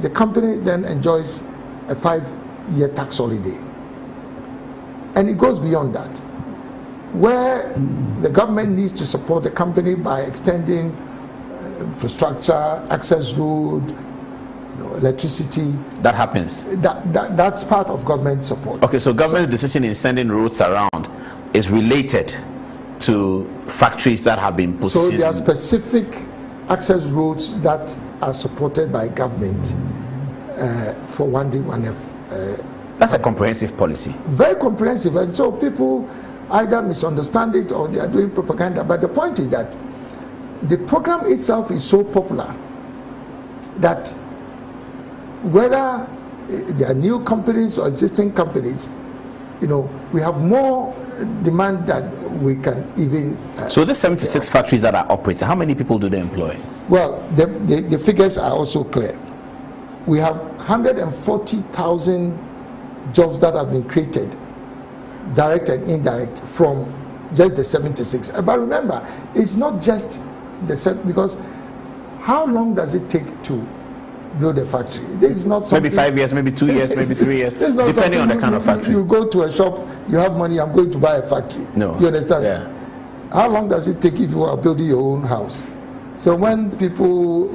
the company then enjoys a 5-year tax holiday, and it goes beyond that, where the government needs to support the company by extending infrastructure, access road, electricity. That happens. That's part of government support. Okay, so government's decision in sending roads around is related to factories that have been positioned. So there are specific access roads that are supported by government for 1D1F. That's a comprehensive policy. Very comprehensive, and so people either misunderstand it or they are doing propaganda. But the point is that the program itself is so popular that whether there are new companies or existing companies, we have more demand than we can even. So the 76 factories that are operating, how many people do they employ? Well, the figures are also clear. We have 140,000 jobs that have been created, direct and indirect, from just the 76. But remember, it's not just the because how long does it take to build a factory? This is not something, maybe 5 years, maybe 2 years, maybe 3 years, depending on the kind of factory. You go to a shop, you have money, I'm going to buy a factory. No. You understand? Yeah. How long does it take if you are building your own house? So when people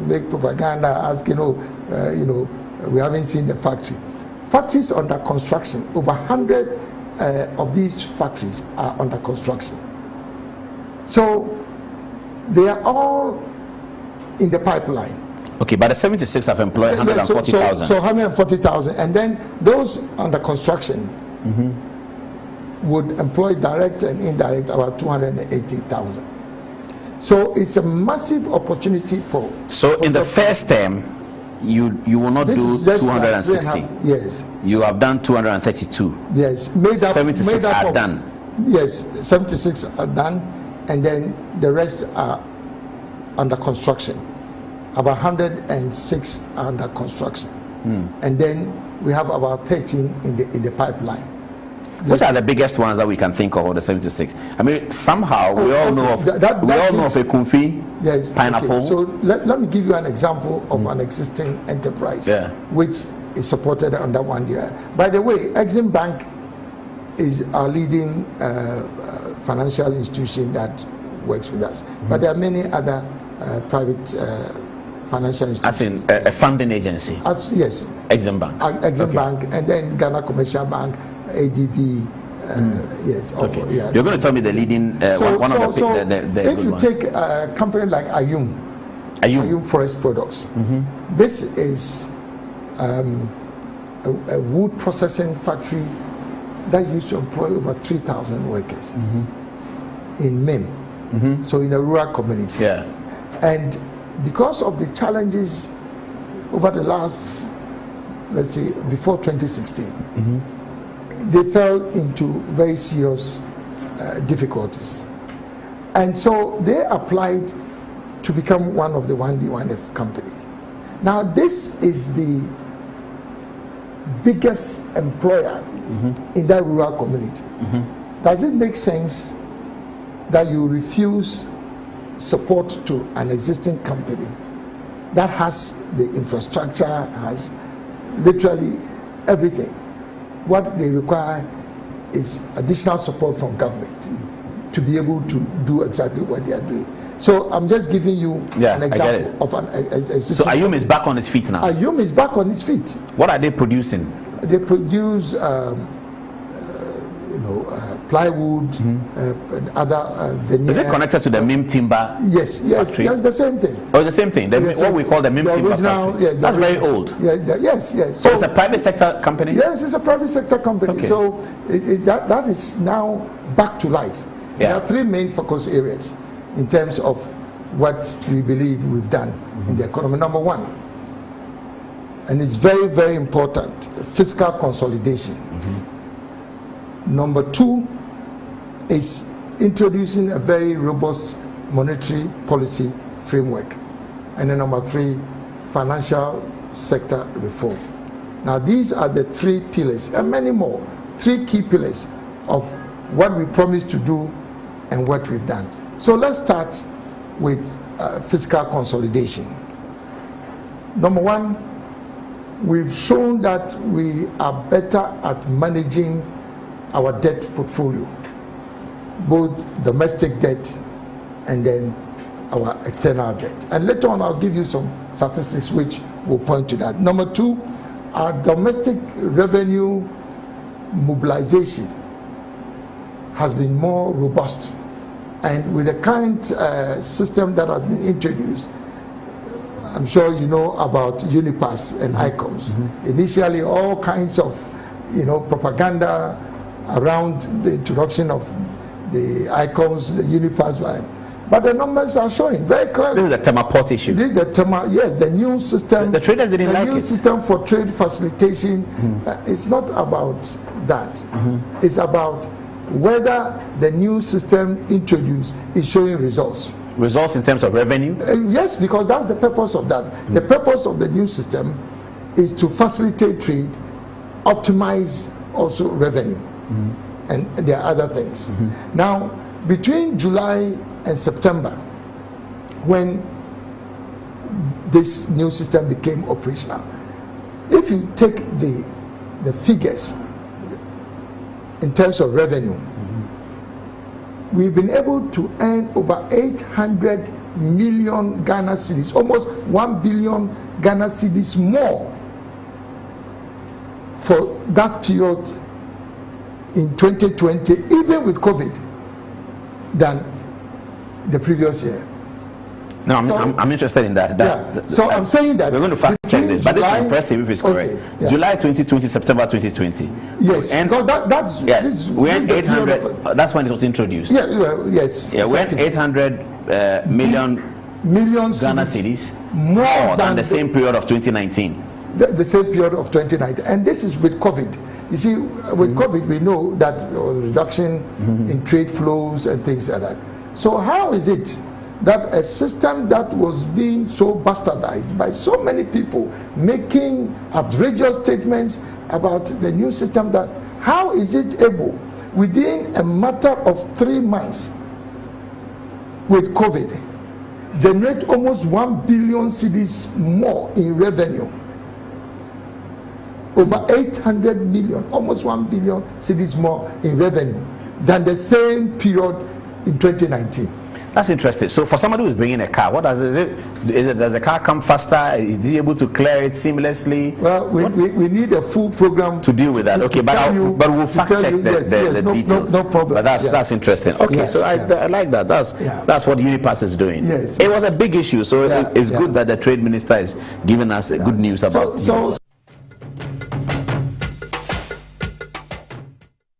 make propaganda asking, we haven't seen the factory. Factories under construction, over 100 of these factories are under construction. So they are all in the pipeline. Okay, but the 76 have employed 140,000. So 140,000, and then those under construction would employ direct and indirect about 280,000. So it's a massive opportunity for. So in the first term, you will not do 260. Yes. You have done 232. Yes. 76 are done. Yes, 76 are done, and then the rest are under construction. about 106 under construction, and then we have about 13 in the pipeline. Which are the biggest ones that we can think of the 76? I mean, somehow we all know of a Kumfi, yes, pineapple. Okay. So let me give you an example of an existing enterprise, which is supported under 1 year. By the way, Exim Bank is our leading financial institution that works with us. But there are many other private financial institutions. As in a funding agency? Yes. Exim Bank. Exim Bank, and then Ghana Commercial Bank, ADB. Yes. Okay. You're going to tell me the leading one of the if you take a company like Ayum Forest Products, this is a wood processing factory that used to employ over 3,000 workers in Mim, so in a rural community. And because of the challenges over the last, let's say, before 2016, they fell into very serious difficulties. And so they applied to become one of the 1D1F companies. Now, this is the biggest employer in that rural community. Does it make sense that you refuse support to an existing company that has the infrastructure, has literally everything? What they require is additional support from government to be able to do exactly what they are doing. So I'm just giving you an example of an So Ayum is back on its feet now? Ayum is back on its feet. What are they producing? They produce plywood and other veneer. Is it connected to the Mim timber? Yes, factory? That's the same thing. Oh, the same thing. What we call the Mim timber factory. That's very old. Yes. So it's a private sector company? Yes, it's a private sector company. Okay. So that is now back to life. There are three main focus areas in terms of what we believe we've done in the economy. Number one, and it's very, very important, fiscal consolidation. Number two is introducing a very robust monetary policy framework. And then number three, financial sector reform. Now these are the three pillars, and many more, three key pillars of what we promised to do and what we've done. So let's start with fiscal consolidation. Number one, we've shown that we are better at managing our debt portfolio, both domestic debt and then our external debt. And later on, I'll give you some statistics which will point to that. Number two, our domestic revenue mobilization has been more robust. And with the current system that has been introduced, I'm sure you know about Unipass and ICOMS. Initially, all kinds of propaganda around the introduction of the ICOMS, the Unipass line. But the numbers are showing very clearly. This is the Tema port issue. This is the Tema, yes, the new system. The traders didn't like it. The new system for trade facilitation. It's not about that. It's about whether the new system introduced is showing results. Results in terms of revenue? Yes, because that's the purpose of that. The purpose of the new system is to facilitate trade, optimize also revenue, and there are other things. Now, between July and September, when this new system became operational, if you take the figures in terms of revenue, we've been able to earn over 800 million Ghana cedis, almost 1 billion Ghana cedis more for that period in 2020, even with COVID, than the previous year. No, I'm interested in that. So I'm saying that we're going to fact check this, but this is impressive if it's correct. July 2020, September 2020. Yes, because that's we had 800. That's when it was introduced. Yeah, well, yes. Yeah, we had 800 million Ghana cedis more than the same period of 2019. The same period of 2019, and this is with COVID. You see, with COVID, we know that reduction in trade flows and things like that. So how is it that a system that was being so bastardized by so many people making outrageous statements about the new system, that how is it able within a matter of 3 months with COVID generate almost 1 billion cedis more in revenue, over 800 million, almost 1 billion cedis more in revenue than the same period in 2019. That's interesting. So for somebody who's bringing a car, what does it? Does the car come faster? Is he able to clear it seamlessly? Well, we need a full program to deal with that. Okay, but we'll fact check the details. No problem. But that's interesting. Okay, Yeah, so I like that. That's what Unipass is doing. Yes. It was a big issue, so it's good that the trade minister is giving us good news about.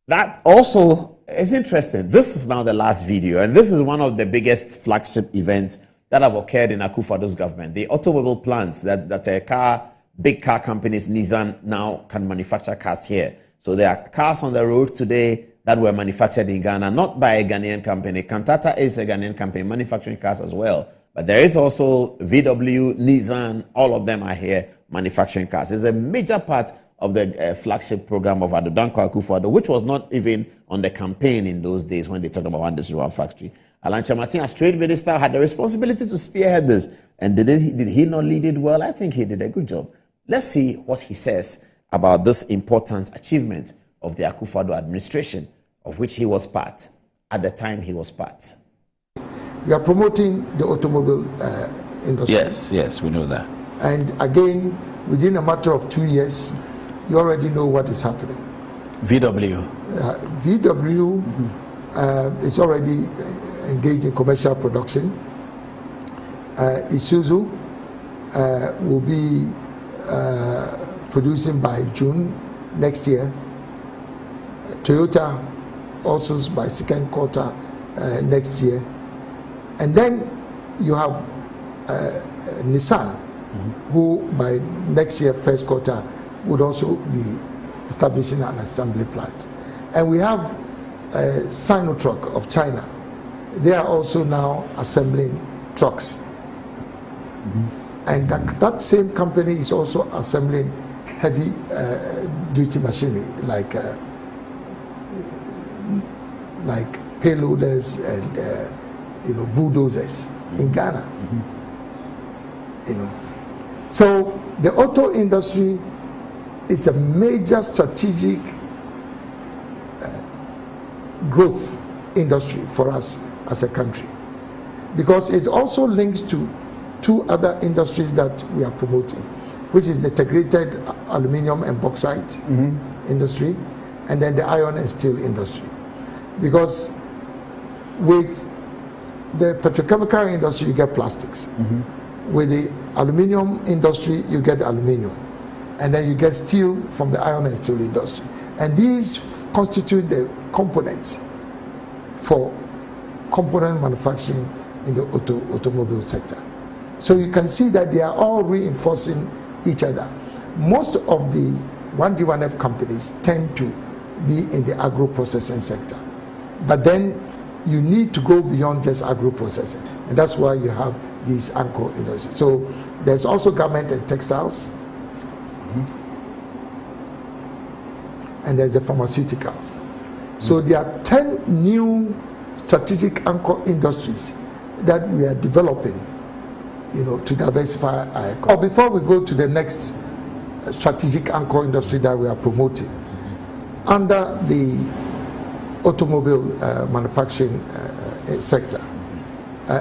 That also is interesting. This is now the last video, and this is one of the biggest flagship events that have occurred in Akufo-Addo's government. The automobile plants that big car companies, Nissan, now can manufacture cars here. So there are cars on the road today that were manufactured in Ghana, not by a Ghanaian company. Kantata is a Ghanaian company manufacturing cars as well. But there is also VW, Nissan, all of them are here manufacturing cars. It's a major part of the flagship program of Addo Dankwa Akufo-Addo, which was not even on the campaign in those days when they talked about one district, one factory. Alan Kyerematen, as trade minister, had the responsibility to spearhead this. And did he not lead it well? I think he did a good job. Let's see what he says about this important achievement of the Akufo-Addo administration, of which he was part at the time he was part. We are promoting the automobile industry. Yes, we know that. And again, within a matter of 2 years, you already know what is happening. VW. VW is already engaged in commercial production. Isuzu will be producing by June next year. Toyota also by second quarter next year. And then you have Nissan, who by next year first quarter would also be establishing an assembly plant. And we have Sinotruck of China. They are also now assembling trucks. And that same company is also assembling heavy duty machinery like payloaders and bulldozers in Ghana. So the auto industry is a major strategic growth industry for us as a country, because it also links to two other industries that we are promoting, which is the integrated aluminium and bauxite industry, and then the iron and steel industry. Because with the petrochemical industry, you get plastics. With the aluminium industry, you get aluminium. And then you get steel from the iron and steel industry. And these constitute the components for component manufacturing in the automobile sector. So you can see that they are all reinforcing each other. Most of the 1D1F companies tend to be in the agro-processing sector. But then you need to go beyond just agro-processing. And that's why you have these anchor industries. So there's also garment and textiles. And there's the pharmaceuticals. So there are 10 new strategic anchor industries that we are developing, to diversify our economy. Before we go to the next strategic anchor industry that we are promoting, under the automobile manufacturing sector,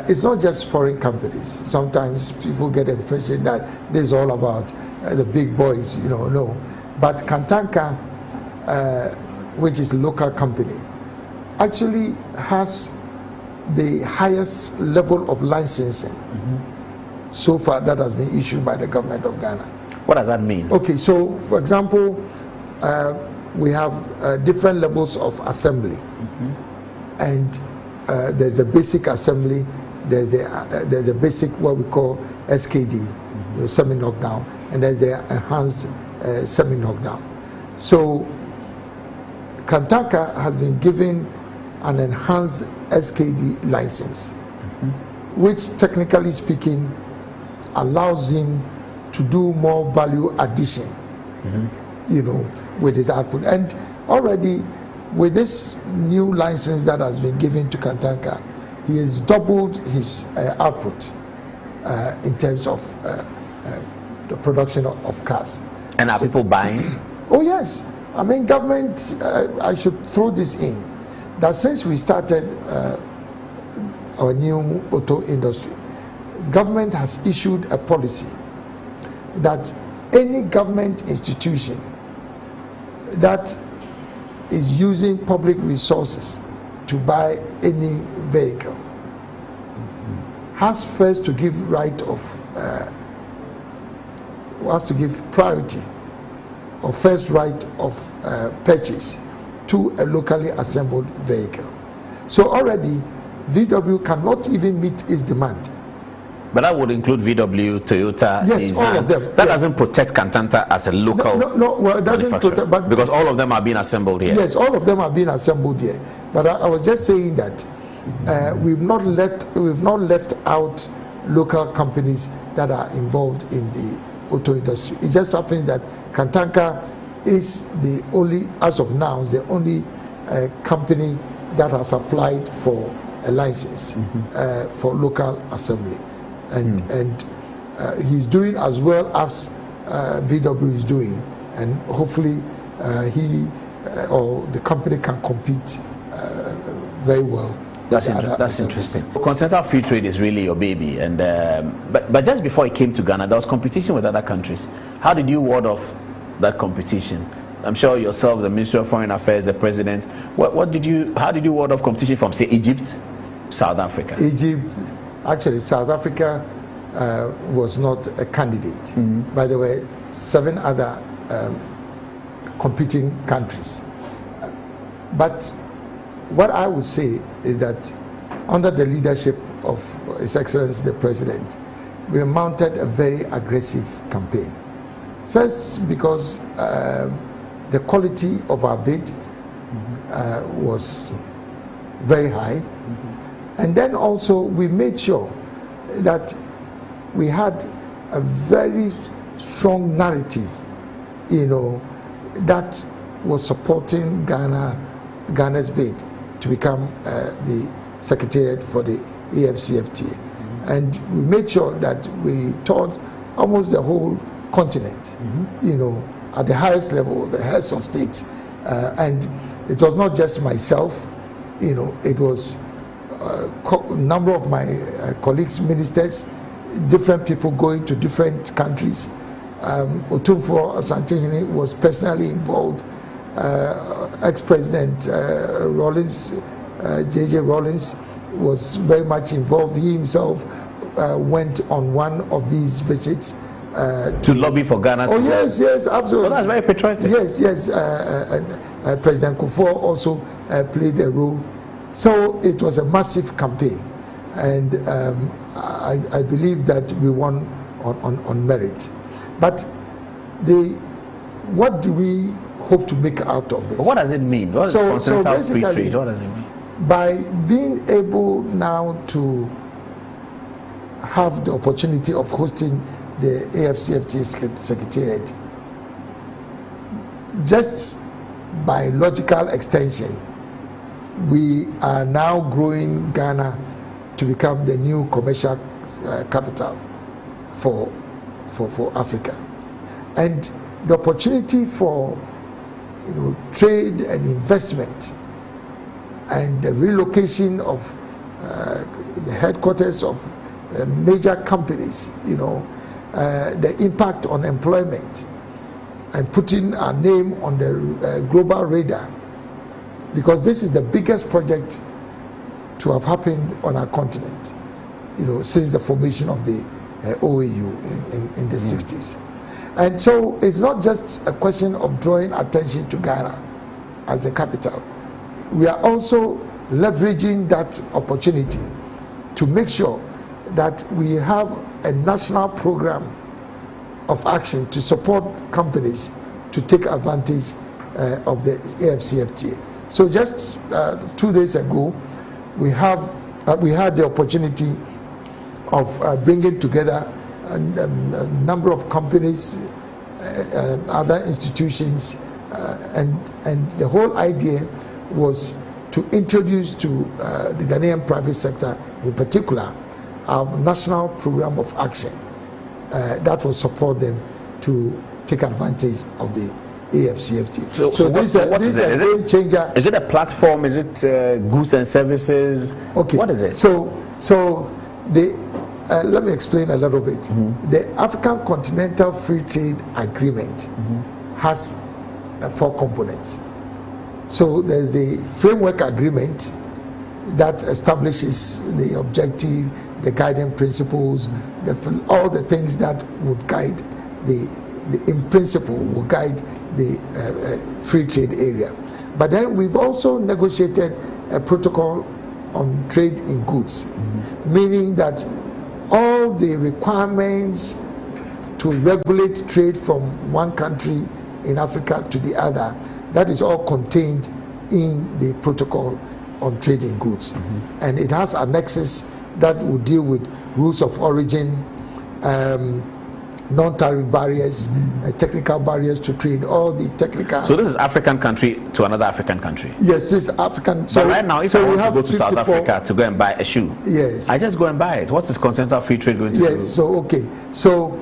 it's not just foreign companies. Sometimes people get the impression that this is all about the big boys, no. But Kantanka, which is a local company, actually has the highest level of licensing so far that has been issued by the government of Ghana. What does that mean? Okay, so for example, we have different levels of assembly, and there's a basic assembly, there's a basic what we call SKD, semi knockdown, and there's the enhanced semi knockdown. So Kantaka has been given an enhanced SKD license, which technically speaking allows him to do more value addition, with his output. And already with this new license that has been given to Kantanka, he has doubled his output in terms of the production of cars. And are people buying? Oh yes. I mean, government, I should throw this in, that since we started our new auto industry, government has issued a policy that any government institution that is using public resources to buy any vehicle has first to give priority or first right of purchase to a locally assembled vehicle. So already VW cannot even meet its demand. But that would include VW, Toyota, yes, Nissan. all of them. That doesn't protect Kantanta as a local well, it doesn't protect, but because all of them are being assembled here. Yes, all of them are being assembled here. But I was just saying that we've not left out local companies that are involved in the auto industry. It just happens that Kantanka is the only, as of now, the only company that has applied for a license for local assembly. And he's doing as well as VW is doing, and hopefully he or the company can compete very well. That's interesting. Continental free trade is really your baby, and but just before it came to Ghana, there was competition with other countries. How did you ward off that competition? I'm sure yourself, the Ministry of Foreign Affairs, the President. How did you ward off competition from, say, Egypt, South Africa? Egypt, actually, South Africa was not a candidate. By the way, 7 other competing countries. But what I would say is that under the leadership of His Excellency the President, we mounted a very aggressive campaign. First, because the quality of our bid was very high, and then also we made sure that we had a very strong narrative, that was supporting Ghana's bid to become the secretariat for the AFCFTA. And we made sure that we taught almost the whole continent, at the highest level, the heads of states. And it was not just myself, it was a number of my colleagues, ministers, different people going to different countries. Otumfuo Asantehene was personally involved. Ex-President Rawlings, J.J. Rawlings, was very much involved. He himself went on one of these visits to lobby for Ghana. Oh yes, absolutely. Well, that's very patriotic. Yes. And President Kufuor also played a role. So it was a massive campaign, and I believe that we won on merit. But what do we hope to make out of this? But what does it mean? What is continental free trade? What does it mean? By being able now to have the opportunity of hosting the AFCFTA Secretariat, just by logical extension, we are now growing Ghana to become the new commercial capital for Africa. And the opportunity for trade and investment and the relocation of the headquarters of major companies, the impact on employment and putting our name on the global radar, because this is the biggest project to have happened on our continent, since the formation of the OAU in the 60s. And so it's not just a question of drawing attention to Ghana as a capital. We are also leveraging that opportunity to make sure that we have a national program of action to support companies to take advantage of the AFCFTA. So just 2 days ago, we had the opportunity of bringing together a number of companies and other institutions, and the whole idea was to introduce to the Ghanaian private sector in particular our national program of action that will support them to take advantage of the AFCFTA. So this is a game changer. Is it a platform? Is it goods and services? Okay. What is it? So the let me explain a little bit. The African Continental Free Trade Agreement has 4 components. So there's a framework agreement that establishes the objective, the guiding principles, all the things that would guide in principle will guide the free trade area. But then we've also negotiated a protocol on trade in goods, meaning that all the requirements to regulate trade from one country in Africa to the other, that is all contained in the protocol on trade in goods. And it has annexes that will deal with rules of origin, non-tariff barriers, technical barriers to trade, all the technical. So this is African country to another African country? Yes, this is African. So right now, if I want to go to South Africa to go and buy a shoe, yes, I just go and buy it. What's this continental free trade going to do? Yes, so okay. So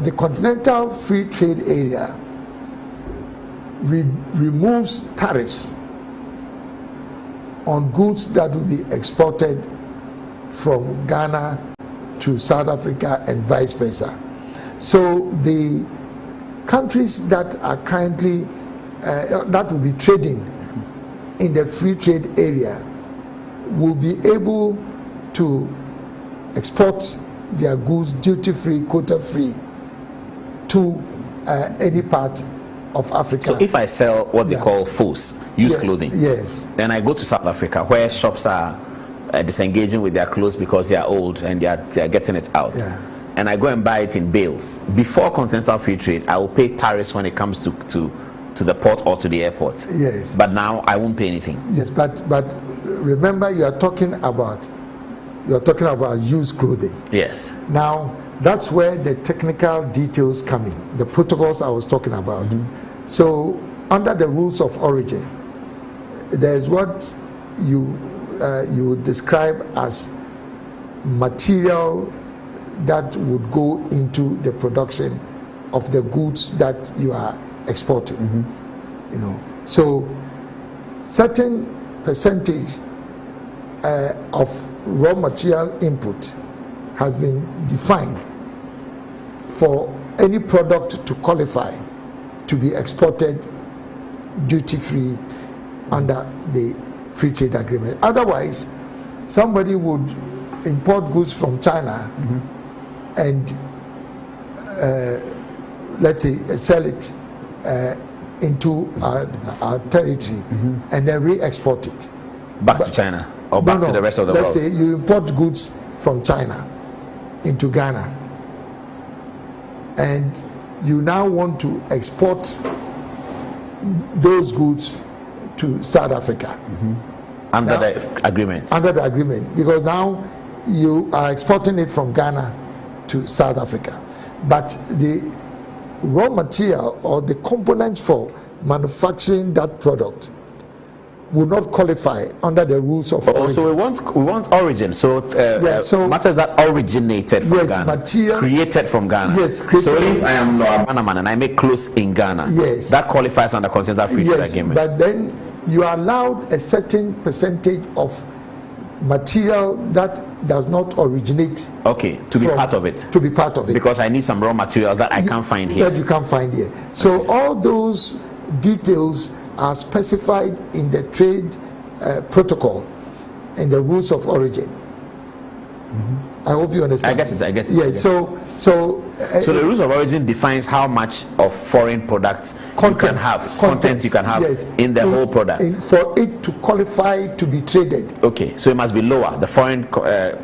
the continental free trade area removes tariffs on goods that will be exported from Ghana to South Africa and vice versa. So the countries that are currently that will be trading in the free trade area will be able to export their goods duty-free, quota-free to any part of Africa. So if I sell what they call FOS, used clothing, yes, then I go to South Africa where shops are disengaging with their clothes because they are old and they are getting it out. And I go and buy it in bales. Before continental free trade, I will pay tariffs when it comes to the port or to the airport. Yes. But now I won't pay anything. Yes, but remember you are talking about used clothing. Yes. Now that's where the technical details come in, the protocols I was talking about. So under the rules of origin, there's what you would describe as material that would go into the production of the goods that you are exporting. You know, so certain percentage of raw material input has been defined for any product to qualify to be exported duty-free under the free trade agreement. Otherwise, somebody would import goods from China and let's say sell it into our territory and then re-export it back to China or back to the rest of the world. Let's say you import goods from China into Ghana and you now want to export those goods to South Africa under the agreement. Under the agreement, because now you are exporting it from Ghana to South Africa, but the raw material or the components for manufacturing that product will not qualify under the rules of origin. So we want origin. So, matters that originated from Ghana, material created from Ghana. Yes. So if I am a Banaman and I make clothes in Ghana, that qualifies under continental free trade agreement. But then you are allowed a certain percentage of material that does not originate. Okay, to be part of it. To be part of it. Because I need some raw materials that I can't find here. That you can't find here. So all those details are specified in the trade protocol and the rules of origin. I hope you understand. I get it. Yes. So the rules of origin defines how much of foreign products you can have, content you can have in the whole product. For it to qualify to be traded. Okay, so it must be lower. The foreign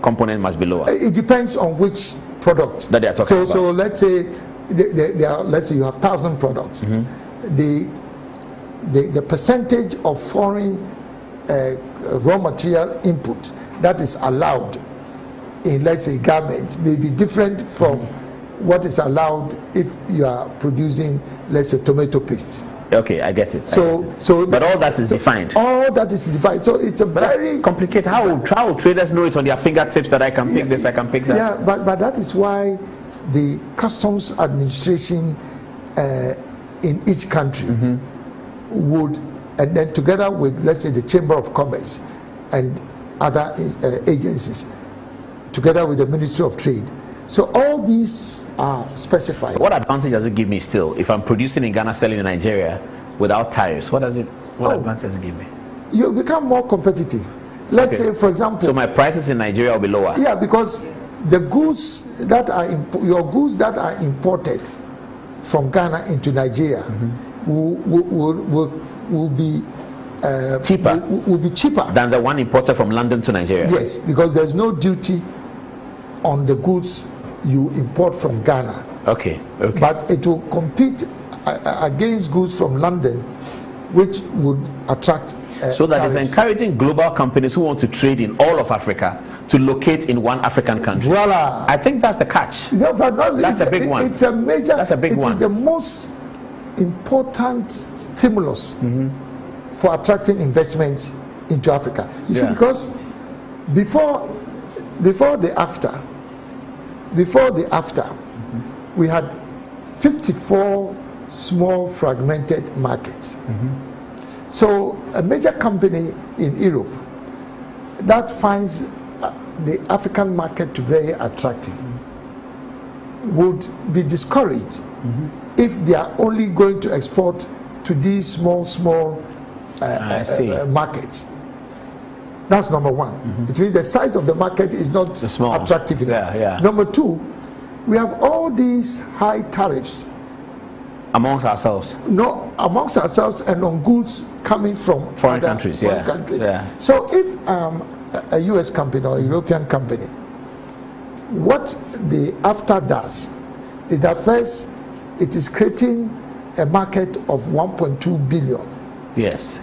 component must be lower. It depends on which product that they are talking about. So let's say let's say you have 1,000 products. The percentage of foreign raw material input that is allowed in, let's say, garment may be different from what is allowed if you are producing, let's say, tomato paste. Okay, I get it. But all that is defined. All that is defined. So it's a very complicated. How will traders know it on their fingertips that I can pick this, I can pick that? Yeah, but that is why the customs administration in each country would, and then together with, let's say, the Chamber of Commerce and other agencies, together with the Ministry of Trade. So all these are specified. What advantage does it give me still if I'm producing in Ghana, selling in Nigeria without tariffs? What advantage does it give me? You become more competitive. Let's say, for example. So my prices in Nigeria will be lower. Yeah, because the goods that are your goods that are imported from Ghana into Nigeria will be cheaper. Will be cheaper than the one imported from London to Nigeria. Yes, because there's no duty on the goods you import from Ghana. Okay. But it will compete against goods from London, which would attract. So that is encouraging global companies who want to trade in all of Africa to locate in one African country. Voila. I think that's the catch. Yeah, but that's a big one. It's a major. That's a big one. It is the most important stimulus for attracting investments into Africa. You see, because before the after, we had 54 small fragmented markets. So a major company in Europe that finds the African market to very attractive would be discouraged if they are only going to export to these small markets. That's number one. It means the size of the market is not attractive enough. Number two, we have all these high tariffs amongst ourselves. No, amongst ourselves and on goods coming from foreign countries. So if a US company or a European company, what the AFTA does is that first it is creating a market of 1.2 billion. Yes.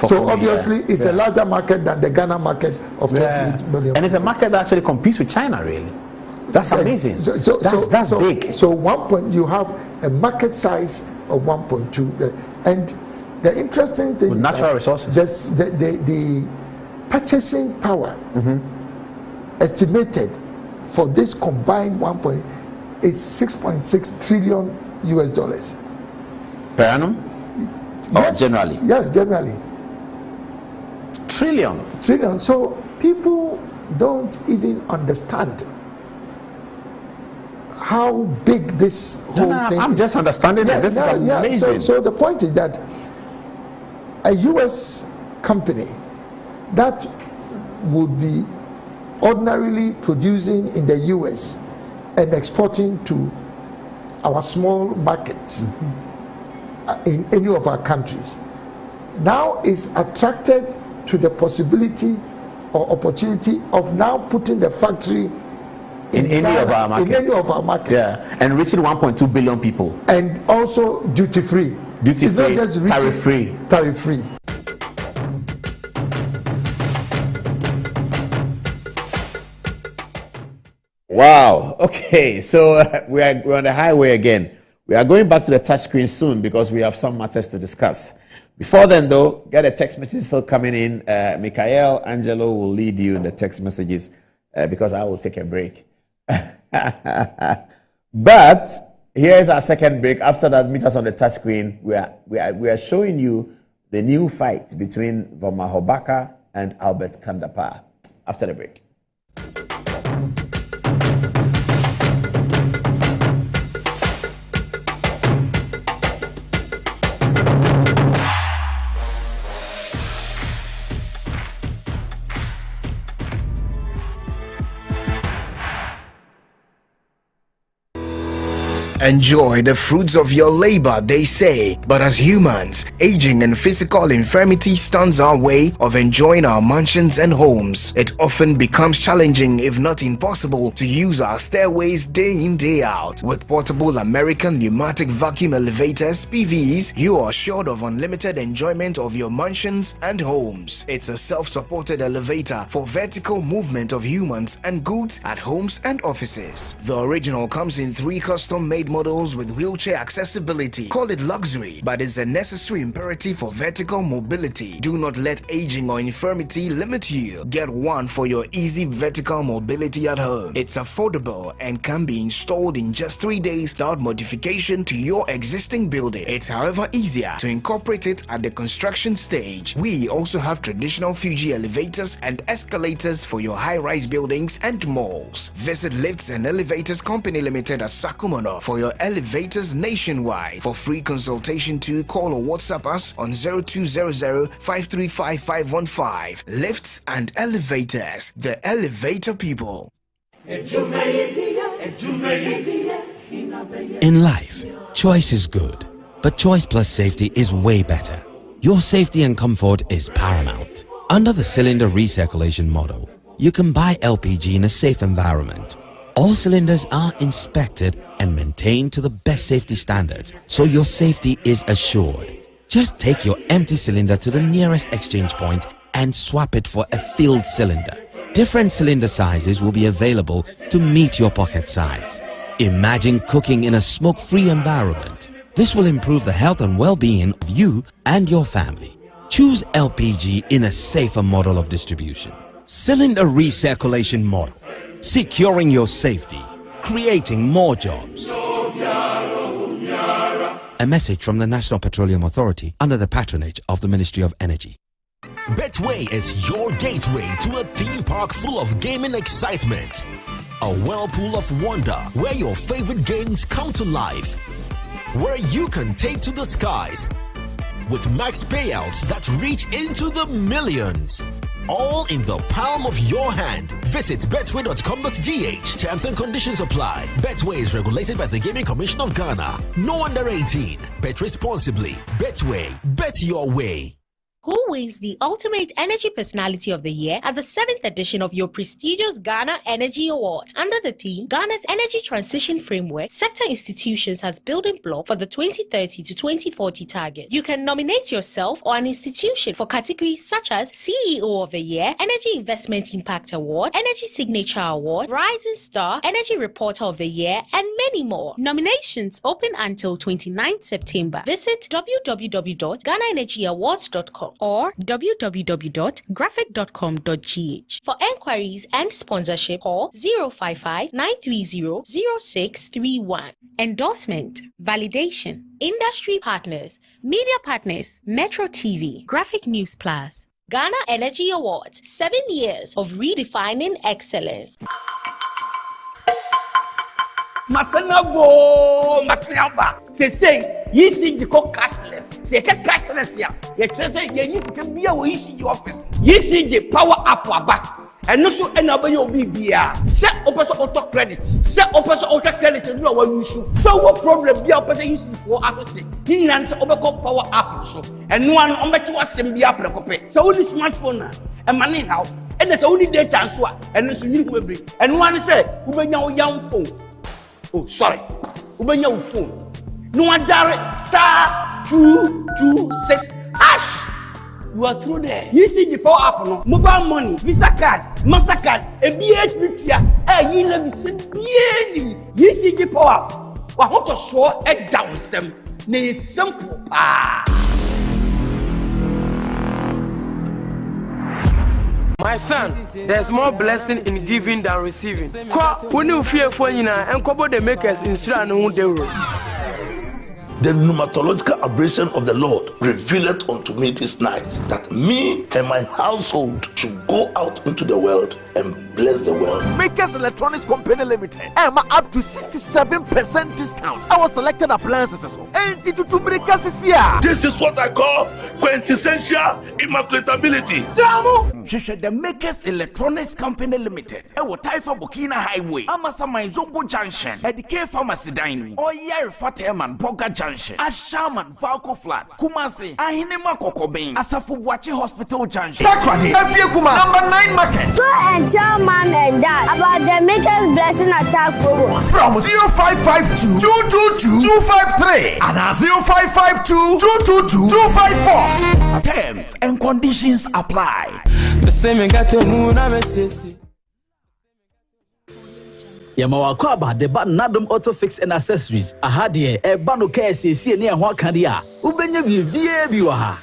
So obviously it's a larger market than the Ghana market of 28 million. And it's a market that actually competes with China, really. That's amazing. That's big. So you have a market size of 1.2, and the interesting thing with natural resources. The purchasing power estimated for this combined is $6.6 trillion US dollars per annum. Yes, or generally? Yes, generally. Trillion. So people don't even understand how big this whole thing I'm is. Just understanding it. This is amazing. So the point is that a US company that would be ordinarily producing in the US and exporting to our small markets in any of our countries now is attracted to the possibility or opportunity of now putting the factory in any of our markets. Yeah, and reaching 1.2 billion people. And also duty free. Duty it's free, not just tariff free. Tariff free. Wow. Okay, so we're on the highway again. We are going back to the touch screen soon because we have some matters to discuss. Before then, though, get a text message still coming in. Michael Angelo will lead you in the text messages because I will take a break. But here's our second break. After that, meet us on the touch screen. We are showing you the new fight between Voma Hobaka and Albert Kandapa. After the break. Enjoy the fruits of your labor, they say. But as humans, aging and physical infirmity stands our way of enjoying our mansions and homes. It often becomes challenging, if not impossible, to use our stairways day in, day out. With portable American pneumatic vacuum elevators, PVs, you are assured of unlimited enjoyment of your mansions and homes. It's a self-supported elevator for vertical movement of humans and goods at homes and offices. The original comes in 3 custom-made models with wheelchair accessibility. Call it luxury, but it's a necessary imperative for vertical mobility. Do not let aging or infirmity limit you. Get one for your easy vertical mobility at home. It's affordable and can be installed in just 3 days without modification to your existing building. It's however easier to incorporate it at the construction stage. We also have traditional Fuji elevators and escalators for your high-rise buildings and malls. Visit Lifts and Elevators Company Limited at Sakumono for your elevators nationwide. For free consultation to call or WhatsApp us on 0200-535-515. Lifts and Elevators, the elevator people. In life, choice is good, but choice plus safety is way better. Your safety and comfort is paramount. Under the cylinder recirculation model, you can buy LPG in a safe environment. All cylinders are inspected and maintained to the best safety standards, so your safety is assured. Just take your empty cylinder to the nearest exchange point and swap it for a filled cylinder. Different cylinder sizes will be available to meet your pocket size. Imagine cooking in a smoke-free environment. This will improve the health and well-being of you and your family. Choose LPG in a safer model of distribution. Cylinder recirculation model, securing your safety, creating more jobs. A message from the National Petroleum Authority under the patronage of the Ministry of Energy. Betway is your gateway to a theme park full of gaming excitement. A whirlpool of wonder where your favorite games come to life. Where you can take to the skies with max payouts that reach into the millions. All in the palm of your hand. Visit betway.com.gh. Terms and conditions apply. Betway is regulated by the Gaming Commission of Ghana. No under 18. Bet responsibly. Betway. Bet your way. Who wins the Ultimate Energy Personality of the Year at the 7th edition of your prestigious Ghana Energy Awards? Under the theme, Ghana's Energy Transition Framework, Sector Institutions as Building Block for the 2030 to 2040 target. You can nominate yourself or an institution for categories such as CEO of the Year, Energy Investment Impact Award, Energy Signature Award, Rising Star, Energy Reporter of the Year, and many more. Nominations open until 29th September. Visit www.GhanaEnergyAwards.com or www.graphic.com.gh. For enquiries and sponsorship, call 055-930-0631. Endorsement, validation, industry partners, media partners, Metro TV, Graphic News Plus. Ghana Energy Awards, 7 years of redefining excellence. Masanabo, Masiamba. They say, you see, you call cashless. They get cashless here. You say, you can be a wish in your office. You see, the power up or back. And also, another you'll be beer. Set up as auto credit. Set up as auto credit and do what you should. So, what problem be up as a issue for after he answer overcome power up. So, and one on the 2 assembly up. So, only smartphone and money how. And there's only data and so and it's new memory. And one said, who bring your young phone. Oh, sorry. Open your phone. No one direct *226# You are through there. You see the power app no. Mobile money, Visa card, Mastercard, a BHP here. You let me see you see the power app. I want to show a down some. It's simple. My son, there's more blessing in giving than receiving. When you fear for you and cover the makers in Strano. The pneumatological aberration of the Lord revealeth unto me this night that me and my household should go out into the world and bless the world. Makers Electronics Company Limited. Emma up to 67% discount. Our selected appliances. This is what I call quintessential immaculatability. The Makers Electronics Company Limited. Ewo Taifa Burkina Highway. Amasama Zongo Junction. At the K Pharmacy Dining. Oyer Fateman Boga Junction. Ashaman Valco Flat. Kumasi. Ahinema Kokobin. Asafu Wachi Hospital Junction. Sakradi. Number 9 Market. Tell mom and dad about the Makers Blessing Attack program. From 0552 222 253 and 0552 222 254. Terms and conditions apply. The same got to moon. Yamawako about the button Nadum Auto Fix and Accessories. Ahadie, a bano KSC near Wakadia. Ubenya Biwaha.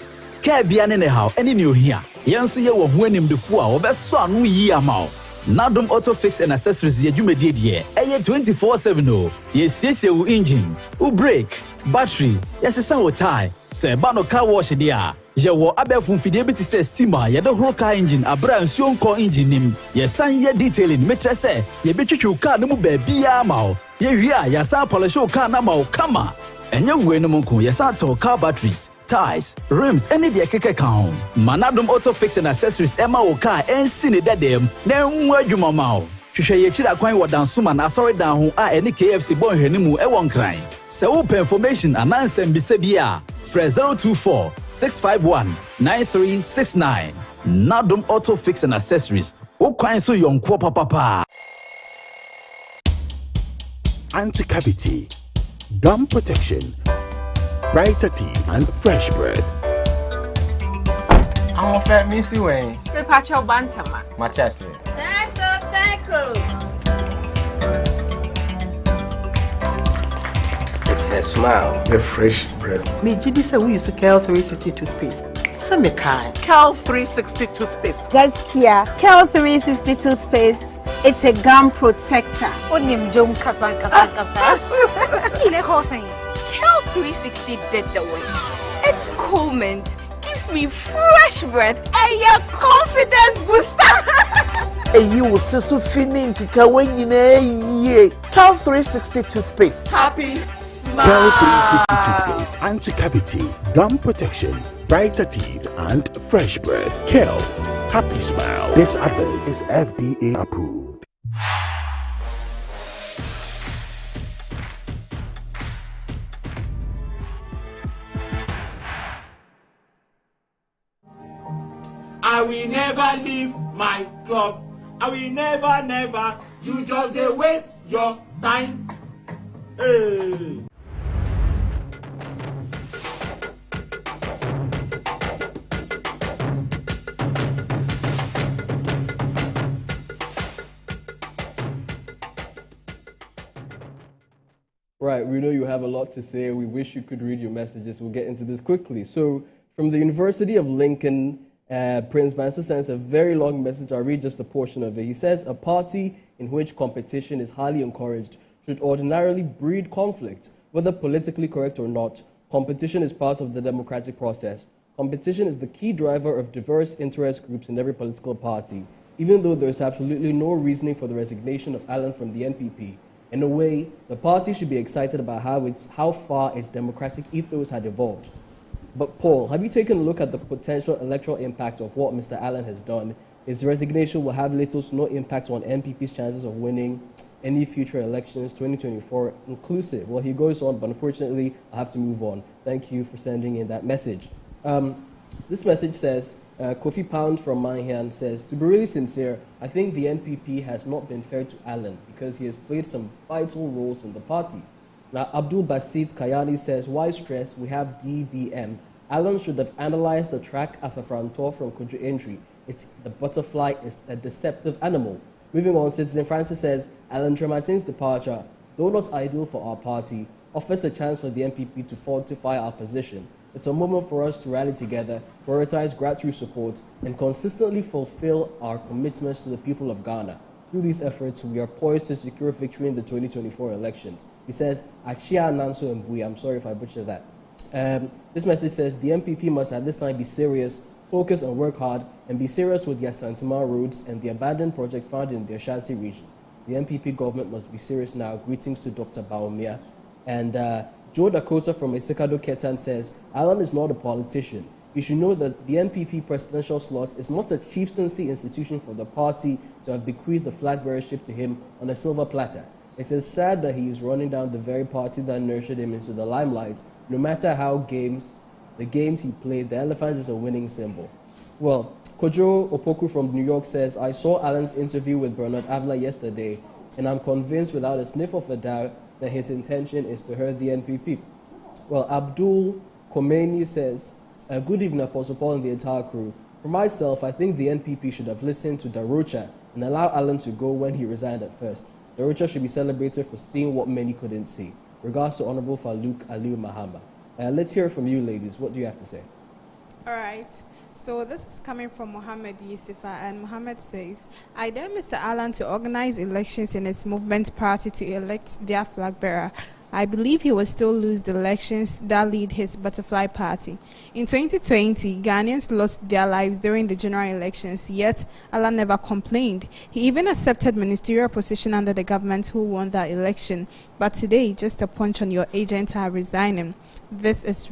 Kabian in the house, any new here. Yansu ye wo hwenim de fu a obeso anu yi ama. Nadum Auto Fix and Accessories ye dwumedie de. Eye 24/7 o. Ye siesie wo engine, wo brake, battery, yesesa wo tire. Se ba no car wash de a. Ye wo abefun fidie biti se steamer ye de horo car engine abra nsuo nko engine nim. Ye san ye detailing metre se ye betwitwu car no mu ba bia ama. Ye wi a ya san polish wo car na ma wo kama. Enye hwe no nko ye san to car batteries, ties, rims, any the keke count. Manadum Auto Fix and Accessories Emma Oka and Sini Dadem, then word you mama. Shisha Yechida Quine wa Dansuman, I saw it down who are any KFC boy Henimu, a one crying. So open information and answer and Bisabia, Fresh 024 651 9369. Nadum Auto Fix and Accessories. O quine so young quapa papa. Anti-cavity, gum protection, brighter teeth and fresh breath. I'm a Missy Wayne. The Pacho Bantama. Machasi. It's her smile. The fresh breath. Me Gidi say we use Kel 360 toothpaste. Some kind. Kel 360 toothpaste. That's Kia. Kel 360 toothpaste. It's a gum protector. Onim Jom Kasan. Kile Hossein. Kel 360 did the way. It's cool mint. Gives me fresh breath and your confidence booster. And you will see so feeling to when you know Kel 360 toothpaste. Happy smile. Kel 360 toothpaste, anti-cavity, gum protection, brighter teeth and fresh breath. Kel, happy smile. This advert is FDA approved. I will never leave my club. I will never. You just waste your time. Hey. Right, we know you have a lot to say. We wish you could read your messages. We'll get into this quickly. So, from the University of Lincoln, Prince Banser sends a very long message. I'll read just a portion of it. He says, a party in which competition is highly encouraged should ordinarily breed conflict. Whether politically correct or not, competition is part of the democratic process. Competition is the key driver of diverse interest groups in every political party, even though there is absolutely no reasoning for the resignation of Allen from the NPP. In a way, the party should be excited about how far its democratic ethos had evolved. But Paul, have you taken a look at the potential electoral impact of what Mr. Allen has done? His resignation will have little to no impact on NPP's chances of winning any future elections, 2024 inclusive. Well, he goes on, but unfortunately, I have to move on. Thank you for sending in that message. This message says, Kofi Pound from my hand says, to be really sincere, I think the NPP has not been fair to Allen because he has played some vital roles in the party. Now, Abdul Basit Kayani says, why stress? We have DBM. Allen should have analyzed the track after Frantor from Kojo entry. The butterfly is a deceptive animal. Moving on, Citizen Francis says, Alan Kyerematen's departure, though not ideal for our party, offers a chance for the NPP to fortify our position. It's a moment for us to rally together, prioritize grassroots support, and consistently fulfill our commitments to the people of Ghana. Through these efforts, we are poised to secure victory in the 2024 elections. He says, Achia Nanso Mbui. I'm sorry if I butchered that. This message says, the MPP must at this time be serious, focus and work hard, and be serious with their Santima roads and the abandoned projects found in the Ashanti region. The MPP government must be serious now. Greetings to Dr. Baumia. And Joe Dakota from Esekado Ketan says, Alan is not a politician. You should know that the MPP presidential slot is not a chieftaincy institution for the party to have bequeathed the flag bearership to him on a silver platter. It is sad that he is running down the very party that nurtured him into the limelight. No matter how the games he played, the elephant is a winning symbol. Well, Kojo Opoku from New York says, I saw Alan's interview with Bernard Avila yesterday, and I'm convinced without a sniff of a doubt that his intention is to hurt the NPP. Well, Abdul Khomeini says, good evening, Apostle Paul and the entire crew. For myself, I think the NPP should have listened to Darocha and allow Alan to go when he resigned at first. Darocha should be celebrated for seeing what many couldn't see. Regards to Honorable Faluk Aliu Mahama. Let's hear from you, ladies. What do you have to say? All right. So this is coming from Mohammed Yusufa, and Mohammed says, I dare Mr. Alan to organize elections in his movement party to elect their flag bearer. I believe he will still lose the elections that lead his butterfly party. In 2020, Ghanaians lost their lives during the general elections, yet Alan never complained. He even accepted ministerial position under the government who won that election. But today, just a punch on your agent are resigning. This is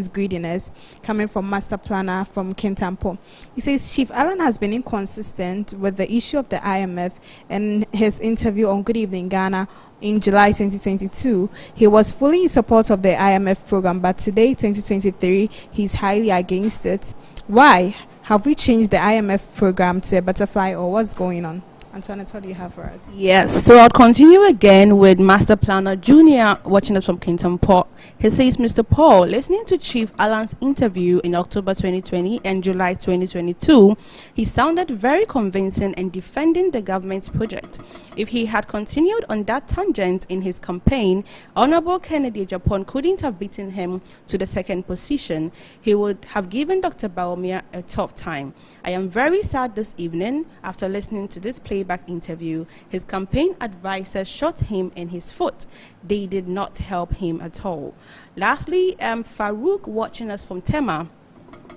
greediness, coming from Master Planner from Kintampo. He says Chief Alan has been inconsistent with the issue of the IMF. In his interview on Good Evening Ghana in July 2022, he was fully in support of the IMF program, but today, 2023, he's highly against it. Why? Have we changed the IMF program to a butterfly, or what's going on? Antoinette, what do you have for us? Yes, so I'll continue again with Master Planner Junior watching us from Kingston Port. He says, Mr. Paul, listening to Chief Alan's interview in October 2020 and July 2022, he sounded very convincing in defending the government's project. If he had continued on that tangent in his campaign, Honorable Kennedy Japan couldn't have beaten him to the second position. He would have given Dr. Baumia a tough time. I am very sad this evening after listening to this playback interview. His campaign advisors shot him in his foot. They did not help him at all. Lastly, Farouk watching us from Tema.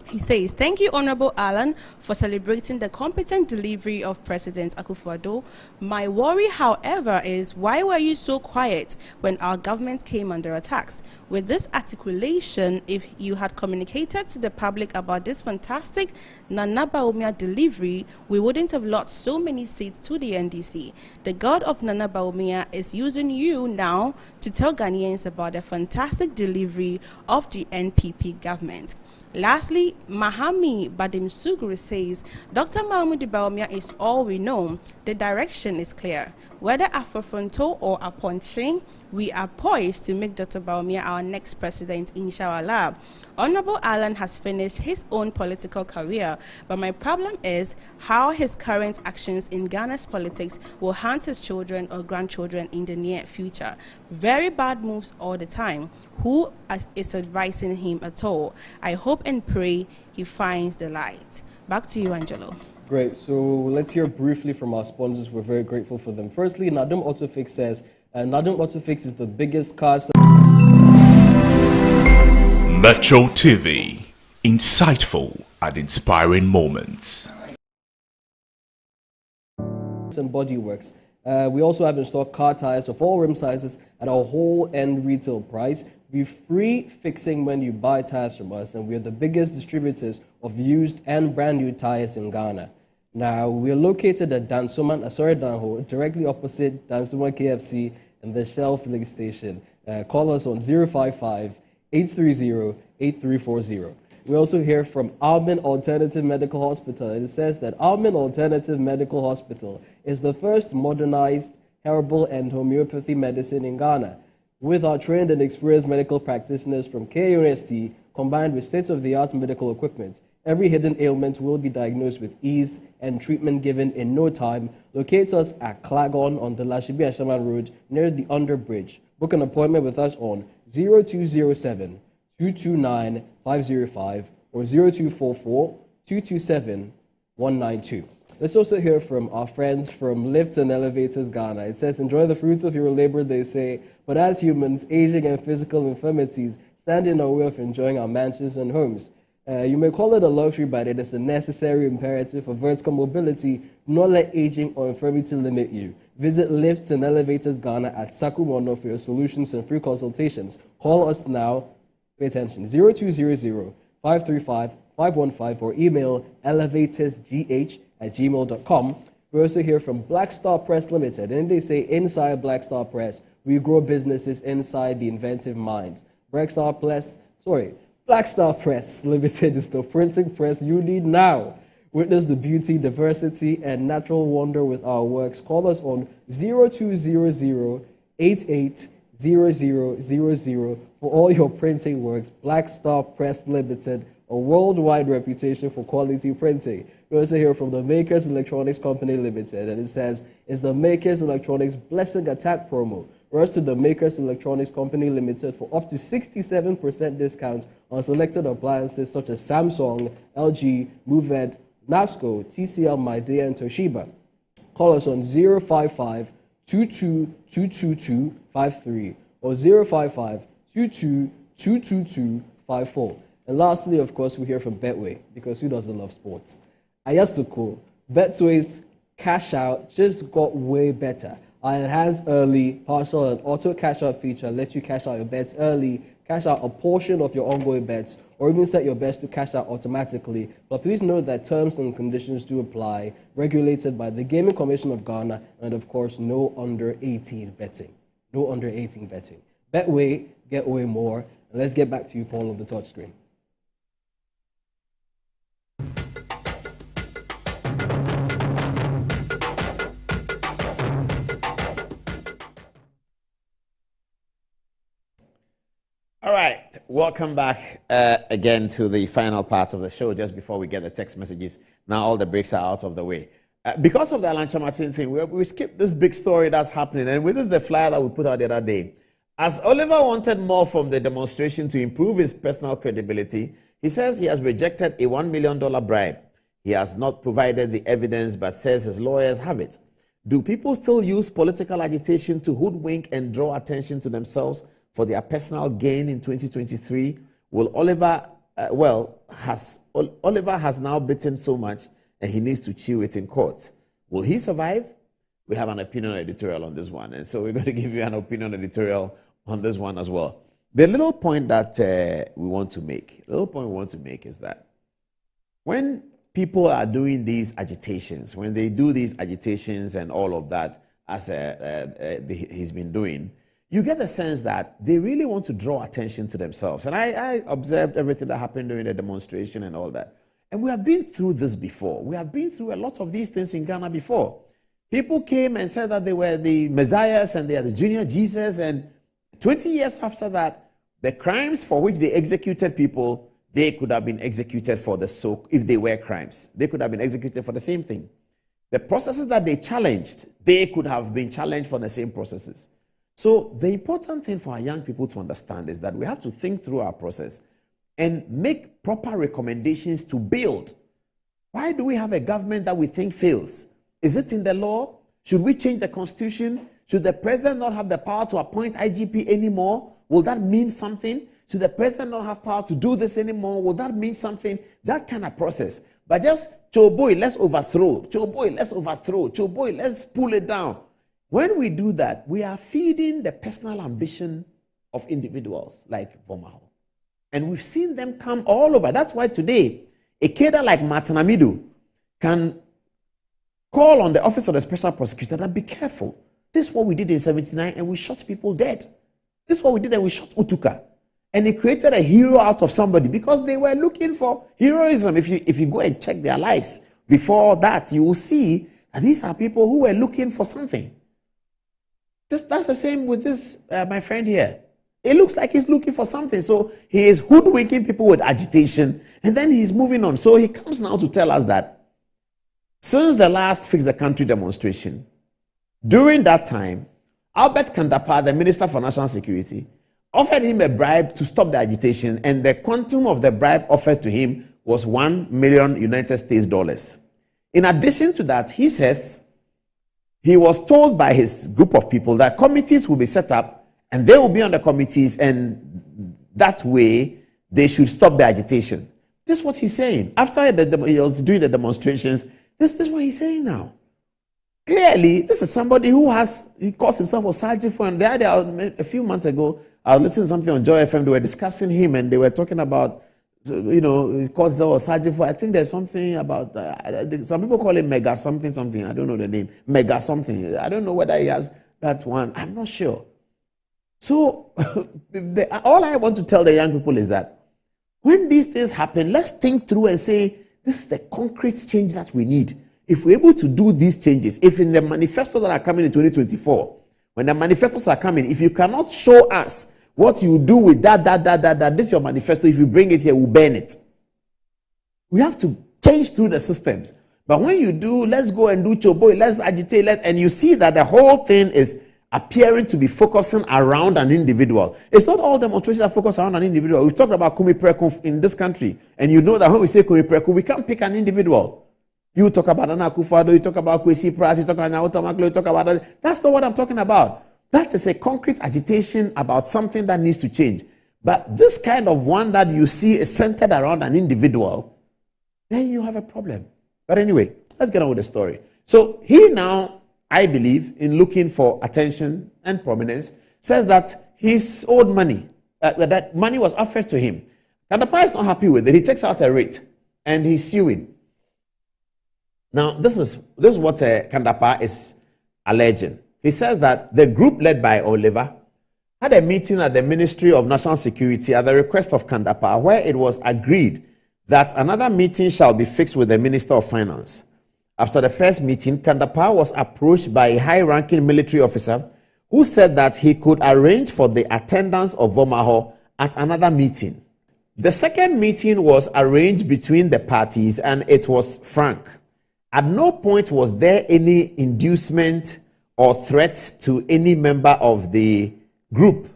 He says, thank you, Honorable Alan, for celebrating the competent delivery of President Akufo-Addo. My worry, however, is why were you so quiet when our government came under attacks? With this articulation, if you had communicated to the public about this fantastic Nana Baumia delivery, we wouldn't have lost so many seats to the NDC. The God of Nana Baumia is using you now to tell Ghanaians about the fantastic delivery of the NPP government. Lastly, Mahami Badim Sugru says, Dr. Mahmoud Baumia is all we know. The direction is clear. Whether Afrofronto or Aponche, we are poised to make Dr. Baumia our next president, inshallah. Honorable Alan has finished his own political career, but my problem is how his current actions in Ghana's politics will haunt his children or grandchildren in the near future. Very bad moves all the time. Who is advising him at all? I hope and pray he finds the light. Back to you, Angelo. Great. So let's hear briefly from our sponsors. We're very grateful for them. Firstly, Nadum Autofix says, Nadum Autofix is the biggest car Metro TV, insightful and inspiring moments. And Bodyworks. We also have in stock car tires of all rim sizes at our whole end retail price. Be free fixing when you buy tires from us, and we are the biggest distributors of used and brand new tires in Ghana. Now, we are located at Dansoman Asori Danho, directly opposite Dansoman KFC and the Shell filling station. Call us on 055-830-8340. We also hear from Almin Alternative Medical Hospital. It says that Almin Alternative Medical Hospital is the first modernized herbal and homeopathy medicine in Ghana. With our trained and experienced medical practitioners from KUNST, combined with state-of-the-art medical equipment, every hidden ailment will be diagnosed with ease and treatment given in no time. Locate us at Klagon on the Lashibi Ashaman Road near the Underbridge. Book an appointment with us on 0207-229-505 or 0244-227-192. Let's also hear from our friends from Lifts and Elevators Ghana. It says, enjoy the fruits of your labor, they say, but as humans, aging and physical infirmities stand in our way of enjoying our mansions and homes. You may call it a luxury, but it is a necessary imperative for vertical mobility. Do not let aging or infirmity limit you. Visit Lifts and Elevators Ghana at Sakumono for your solutions and free consultations. Call us now. Pay attention. 0200-535-515 or email elevatorsgh@gmail.com. We also hear from Black Star Press Limited, and they say inside Black Star Press, we grow businesses inside the inventive mind. Black Star Press Limited is the printing press you need now. Witness the beauty, diversity, and natural wonder with our works. Call us on 0200-880000 for all your printing works. Black Star Press Limited, a worldwide reputation for quality printing. We also hear from the Makers Electronics Company Limited, and it says, it's the Makers Electronics Blessing Attack promo. Rush to the Makers Electronics Company Limited for up to 67% discount on selected appliances such as Samsung, LG, Moved, NASCO, TCL, Midea, and Toshiba. Call us on 055-22-222-53 or 055-22-222-54. And lastly, of course, we hear from Betway, because who doesn't love sports? Ayasuko, Betway's cash out just got way better. Our enhanced early, partial, and auto cash out feature lets you cash out your bets early, cash out a portion of your ongoing bets, or even set your bets to cash out automatically. But please note that terms and conditions do apply, regulated by the Gaming Commission of Ghana, and of course, no under 18 betting. No under 18 betting. Betway, get away more. And let's get back to you, Paul, on the touch screen. All right, welcome back again to the final part of the show. Just before we get the text messages, now all the breaks are out of the way. Because of the Alan Kyerematen thing, we skipped this big story that's happening, and with this the flyer that we put out the other day. As Oliver wanted more from the demonstration to improve his personal credibility, he says he has rejected a $1 million bribe. He has not provided the evidence, but says his lawyers have it. Do people still use political agitation to hoodwink and draw attention to themselves for their personal gain in 2023? Will Oliver has now bitten so much and he needs to chew it in court. Will he survive? We have an opinion editorial on this one, and so we're going to give you an opinion editorial on this one as well. The little point that we want to make is that when people are doing these agitations, when they do these agitations and all of that, as he's been doing, you get the sense that they really want to draw attention to themselves. And I observed everything that happened during the demonstration and all that. And we have been through this before. We have been through a lot of these things in Ghana before. People came and said that they were the messiahs and they are the junior Jesus. And 20 years after that, the crimes for which they executed people, they could have been executed for if they were crimes. They could have been executed for the same thing. The processes that they challenged, they could have been challenged for the same processes. So the important thing for our young people to understand is that we have to think through our process and make proper recommendations to build. Why do we have a government that we think fails? Is it in the law? Should we change the constitution? Should the president not have the power to appoint IGP anymore? Will that mean something? Should the president not have power to do this anymore? Will that mean something? That kind of process. But just, Choboy, let's overthrow. Choboy, let's overthrow. Choboy, let's pull it down. When we do that, we are feeding the personal ambition of individuals like Vomaho. And we've seen them come all over. That's why today, a cadre like Martin Amidu can call on the office of the special prosecutor that be careful. This is what we did in 79 and we shot people dead. This is what we did and we shot Utuka. And they created a hero out of somebody because they were looking for heroism. If you go and check their lives before that, you will see that these are people who were looking for something. That's the same with this, my friend here. It looks like he's looking for something. So he is hoodwinking people with agitation and then he's moving on. So he comes now to tell us that since the last Fix the Country demonstration, during that time, Albert Kandapa, the Minister for National Security, offered him a bribe to stop the agitation, and the quantum of the bribe offered to him was $1 million United States dollars. In addition to that, he says he was told by his group of people that committees will be set up and they will be on the committees, and that way they should stop the agitation. This is what he's saying. After he was doing the demonstrations, this is what he's saying now. Clearly, this is somebody he calls himself a sergeant for, and a few months ago, I was listening to something on Joy FM, they were discussing him, and they were talking about, he calls himself a sergeant for, I think there's something about, some people call it mega something, I don't know the name, mega something. I don't know whether he has that one, I'm not sure. So, all I want to tell the young people is that when these things happen, let's think through and say, this is the concrete change that we need. If we're able to do these changes, if in the manifestos that are coming in 2024, when the manifestos are coming, if you cannot show us what you do with that, this is your manifesto, if you bring it here, we'll burn it. We have to change through the systems. But when you do, let's go and do choboy, let's agitate, and you see that the whole thing is appearing to be focusing around an individual. It's not all demonstrations that focus around an individual. We've talked about Kumi Preku in this country, and you know that when we say Kumi Preku, we can't pick an individual. You talk about Nana Akufo-Addo, you talk about Kwesi Pras, you talk about Nyawo Tamaklo, you talk about that. That's not what I'm talking about. That is a concrete agitation about something that needs to change. But this kind of one that you see is centered around an individual, then you have a problem. But anyway, let's get on with the story. So he now, I believe, in looking for attention and prominence, says that his owed money, that money was offered to him. Kandapa is not happy with it. He takes out a rate and he's suing. Now, this is what Kandapa is alleging. He says that the group led by Oliver had a meeting at the Ministry of National Security at the request of Kandapa, where it was agreed that another meeting shall be fixed with the Minister of Finance. After the first meeting, Kandapa was approached by a high-ranking military officer who said that he could arrange for the attendance of Vomaho at another meeting. The second meeting was arranged between the parties and it was frank. At no point was there any inducement or threats to any member of the group.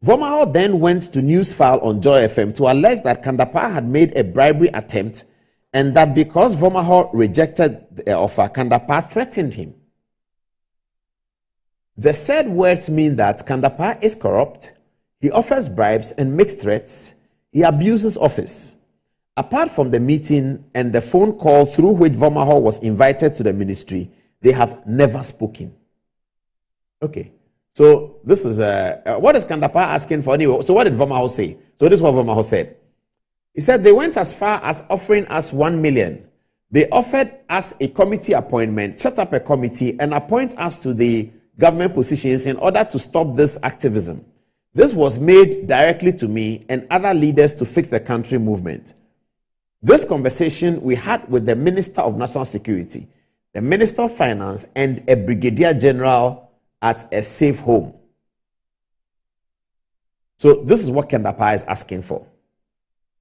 Vomaho then went to Newsfile on Joy FM to allege that Kandapa had made a bribery attempt and that because Vomaho rejected the offer, Kandapa threatened him. The said words mean that Kandapa is corrupt, he offers bribes and makes threats, he abuses office. Apart from the meeting and the phone call through which Vomaho was invited to the ministry, they have never spoken. Okay, so this is what is Kandapa asking for anyway? So what did Vomaho say? So this is what Vomaho said. He said they went as far as offering us 1 million. They offered us a committee appointment, set up a committee, and appoint us to the government positions in order to stop this activism. This was made directly to me and other leaders to fix the country movement. This conversation we had with the Minister of National Security, the Minister of Finance, and a Brigadier General at a safe home. So this is what Kandapa is asking for.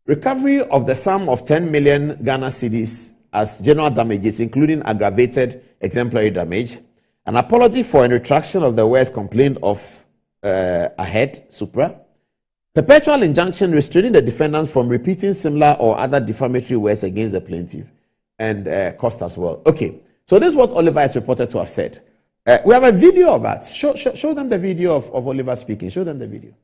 Recovery of the sum of 10 million Ghana cedis as general damages, including aggravated exemplary damage, an apology for and retraction of the words complained of ahead, supra, perpetual injunction restraining the defendant from repeating similar or other defamatory words against the plaintiff, and cost as well. Okay, so this is what Oliver is reported to have said. We have a video of that. Show them the video of Oliver speaking. Show them the video.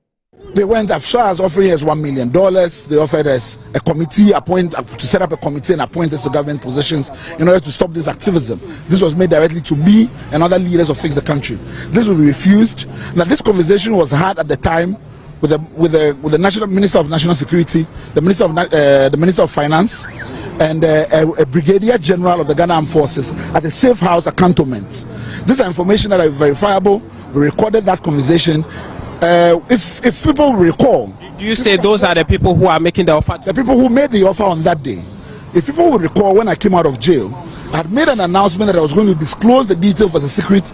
They went as far as offering us $1 million. They offered us a committee, to set up a committee and appoint us to government positions in order to stop this activism. This was made directly to me and other leaders of Fix the Country. This will be refused. Now, this conversation was had at the time with the National Minister of National Security, the Minister of Finance, and a Brigadier General of the Ghana Armed Forces at a safe house at cantonment. These are information that are verifiable. We recorded that conversation. If people recall, do you say those are the people who are making the offer? The people who made the offer on that day. If people will recall, when I came out of jail, I had made an announcement that I was going to disclose the details as a secret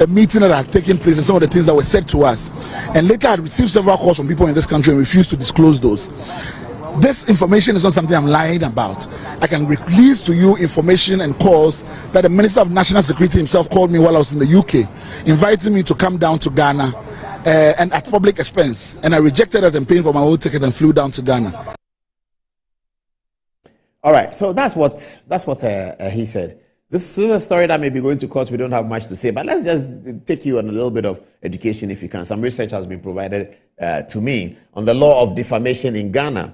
meeting that had taken place and some of the things that were said to us. And later I had received several calls from people in this country and refused to disclose those. This information is not something I'm lying about. I can release to you information and calls that the Minister of National Security himself called me while I was in the UK, inviting me to come down to Ghana and at public expense. And I rejected it and paid for my own ticket and flew down to Ghana. All right, so that's what he said. This is a story that may be going to court. We don't have much to say, but let's just take you on a little bit of education if you can. Some research has been provided to me on the law of defamation in Ghana.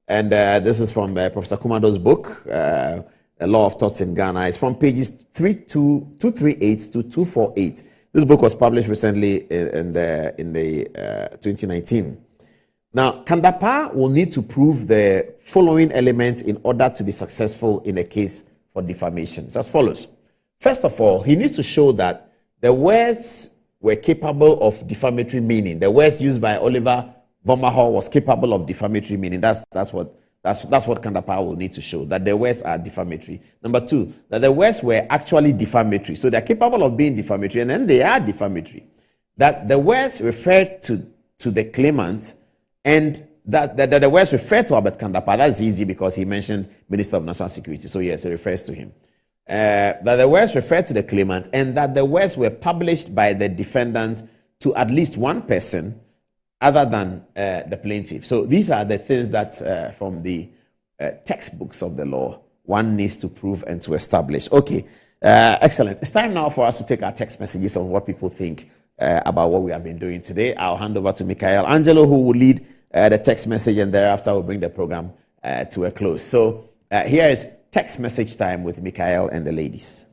And this is from Professor Kumado's book, A Law of Thoughts in Ghana. It's from pages 238 to 248. This book was published recently in the 2019. Now, Kandapa will need to prove the following elements in order to be successful in a case for defamation. It's as follows. First of all, he needs to show that the words were capable of defamatory meaning. The words used by Oliver Bomahor was capable of defamatory meaning. That's what Kandapa will need to show, that the words are defamatory. Number two, that the words were actually defamatory. So they're capable of being defamatory, and then they are defamatory. That the words referred to the claimant, and that the words refer to Albert Kandapa. That's easy because he mentioned Minister of National Security. So yes, it refers to him. That the words refer to the claimant, and that the words were published by the defendant to at least one person other than the plaintiff. So these are the things that from the textbooks of the law one needs to prove and to establish. Okay, excellent. It's time now for us to take our text messages on what people think about what we have been doing today. I'll hand over to Michael Angelo, who will lead the text message, and thereafter we'll bring the program to a close. So here is text message time with Michael and the ladies.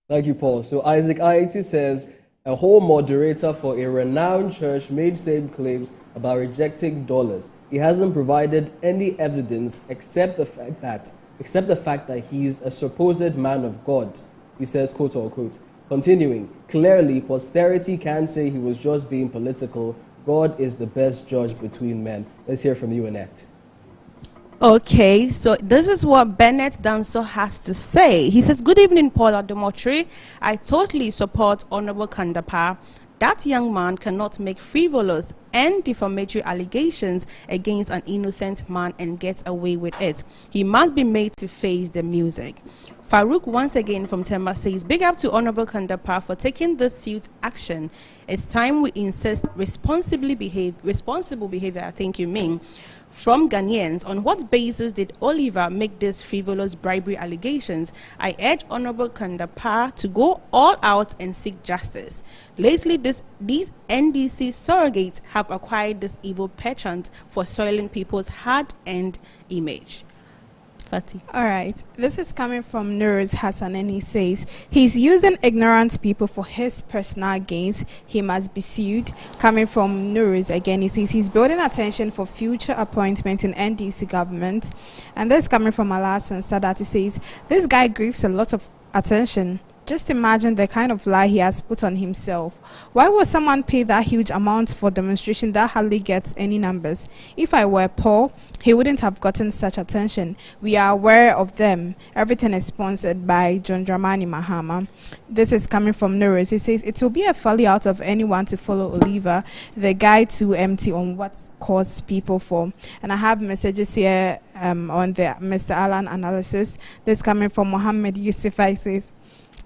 Thank you, Paul. So Isaac IIT says, a whole moderator for a renowned church made same claims about rejecting dollars. He hasn't provided any evidence except the fact that he's a supposed man of God. He says, quote unquote. Continuing, clearly, posterity can say he was just being political. God is the best judge between men. Let's hear from you, Annette. Okay, so this is what Bennett Danso has to say. He says, good evening, Paul Adomotri. I totally support Honorable Kandapa. That young man cannot make frivolous and defamatory allegations against an innocent man and get away with it. He must be made to face the music. Farouk once again from Temba says, big up to Honorable Kandapa for taking this suit action. It's time we insist responsible behavior, I think you mean, from Ghanaians. On what basis did Oliver make these frivolous bribery allegations? I urge Honorable Kandapa to go all out and seek justice. Lately, these NDC surrogates have acquired this evil penchant for soiling people's hard-earned image. Fatih. All right, this is coming from Nuruz Hassan, and he says he's using ignorant people for his personal gains. He must be sued. Coming from Nuruz again, he says he's building attention for future appointments in NDC government. And this coming from Alasan Sadat, he says this guy grieves a lot of attention. Just imagine the kind of lie he has put on himself. Why would someone pay that huge amount for demonstration that hardly gets any numbers? If I were Paul, he wouldn't have gotten such attention. We are aware of them. Everything is sponsored by John Dramani Mahama. This is coming from Nuruz. He says it will be a folly out of anyone to follow Oliver, the guy too empty on what caused people for. And I have messages here on the Mr. Alan analysis. This coming from Mohammed Yusuf. He says,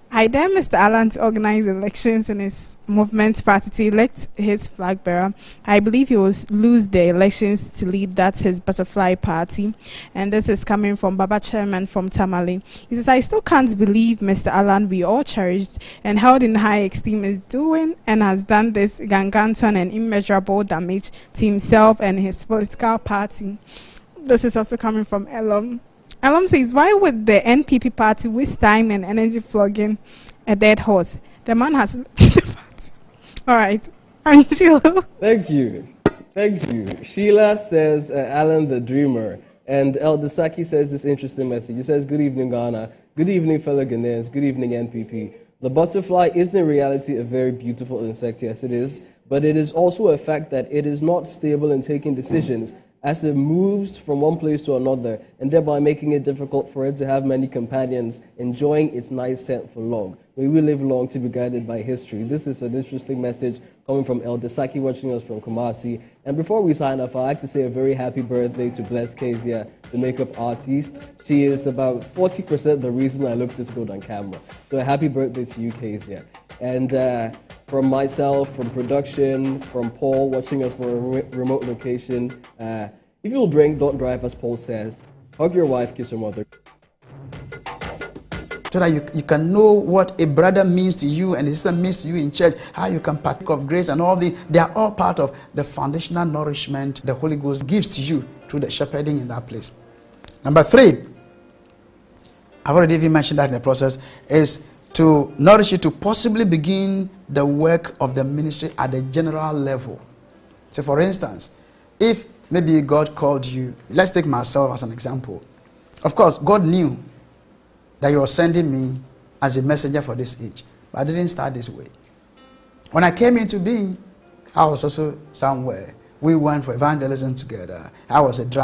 I dare Mr. Alan to organize elections in his movement party to elect his flag bearer. I believe he will lose the elections to lead that his butterfly party. And this is coming from Baba Chairman from Tamale. He says, I still can't believe Mr. Alan we all cherished and held in high esteem is doing and has done this gargantuan and immeasurable damage to himself and his political party. This is also coming from Elam. Elam says, why would the NPP party waste time and energy flogging a dead horse? The man has left the party. All right. Angelo. Thank you. Thank you. Sheila says, Alan the Dreamer. And El Desaki says this interesting message. He says, good evening, Ghana. Good evening, fellow Ghanaians. Good evening, NPP. The butterfly is in reality a very beautiful insect, yes it is, but it is also a fact that it is not stable in taking decisions as it moves from one place to another, and thereby making it difficult for it to have many companions enjoying its nice scent for long. May we live long to be guided by history. This is an interesting message coming from El Desaki, watching us from Kumasi. And before we sign off, I'd like to say a very happy birthday to Bless Kezia, the makeup artist. She is about 40% the reason I look this good on camera. So a happy birthday to you, Kezia. And from myself, from production, from Paul, watching us from a remote location, if you'll drink, don't drive, as Paul says. Hug your wife, kiss your mother. So that you can know what a brother means to you and a sister means to you in church, how you can partake of grace and all these. They are all part of the foundational nourishment the Holy Ghost gives to you through the shepherding in that place. Number 3, I've already even mentioned that in the process, is to nourish you to possibly begin the work of the ministry at the general level. So for instance, if maybe God called you, let's take myself as an example. Of course, God knew that you were sending me as a messenger for this age, but I didn't start this way. When I came into being, I was also somewhere. We went for evangelism together. I was a driver.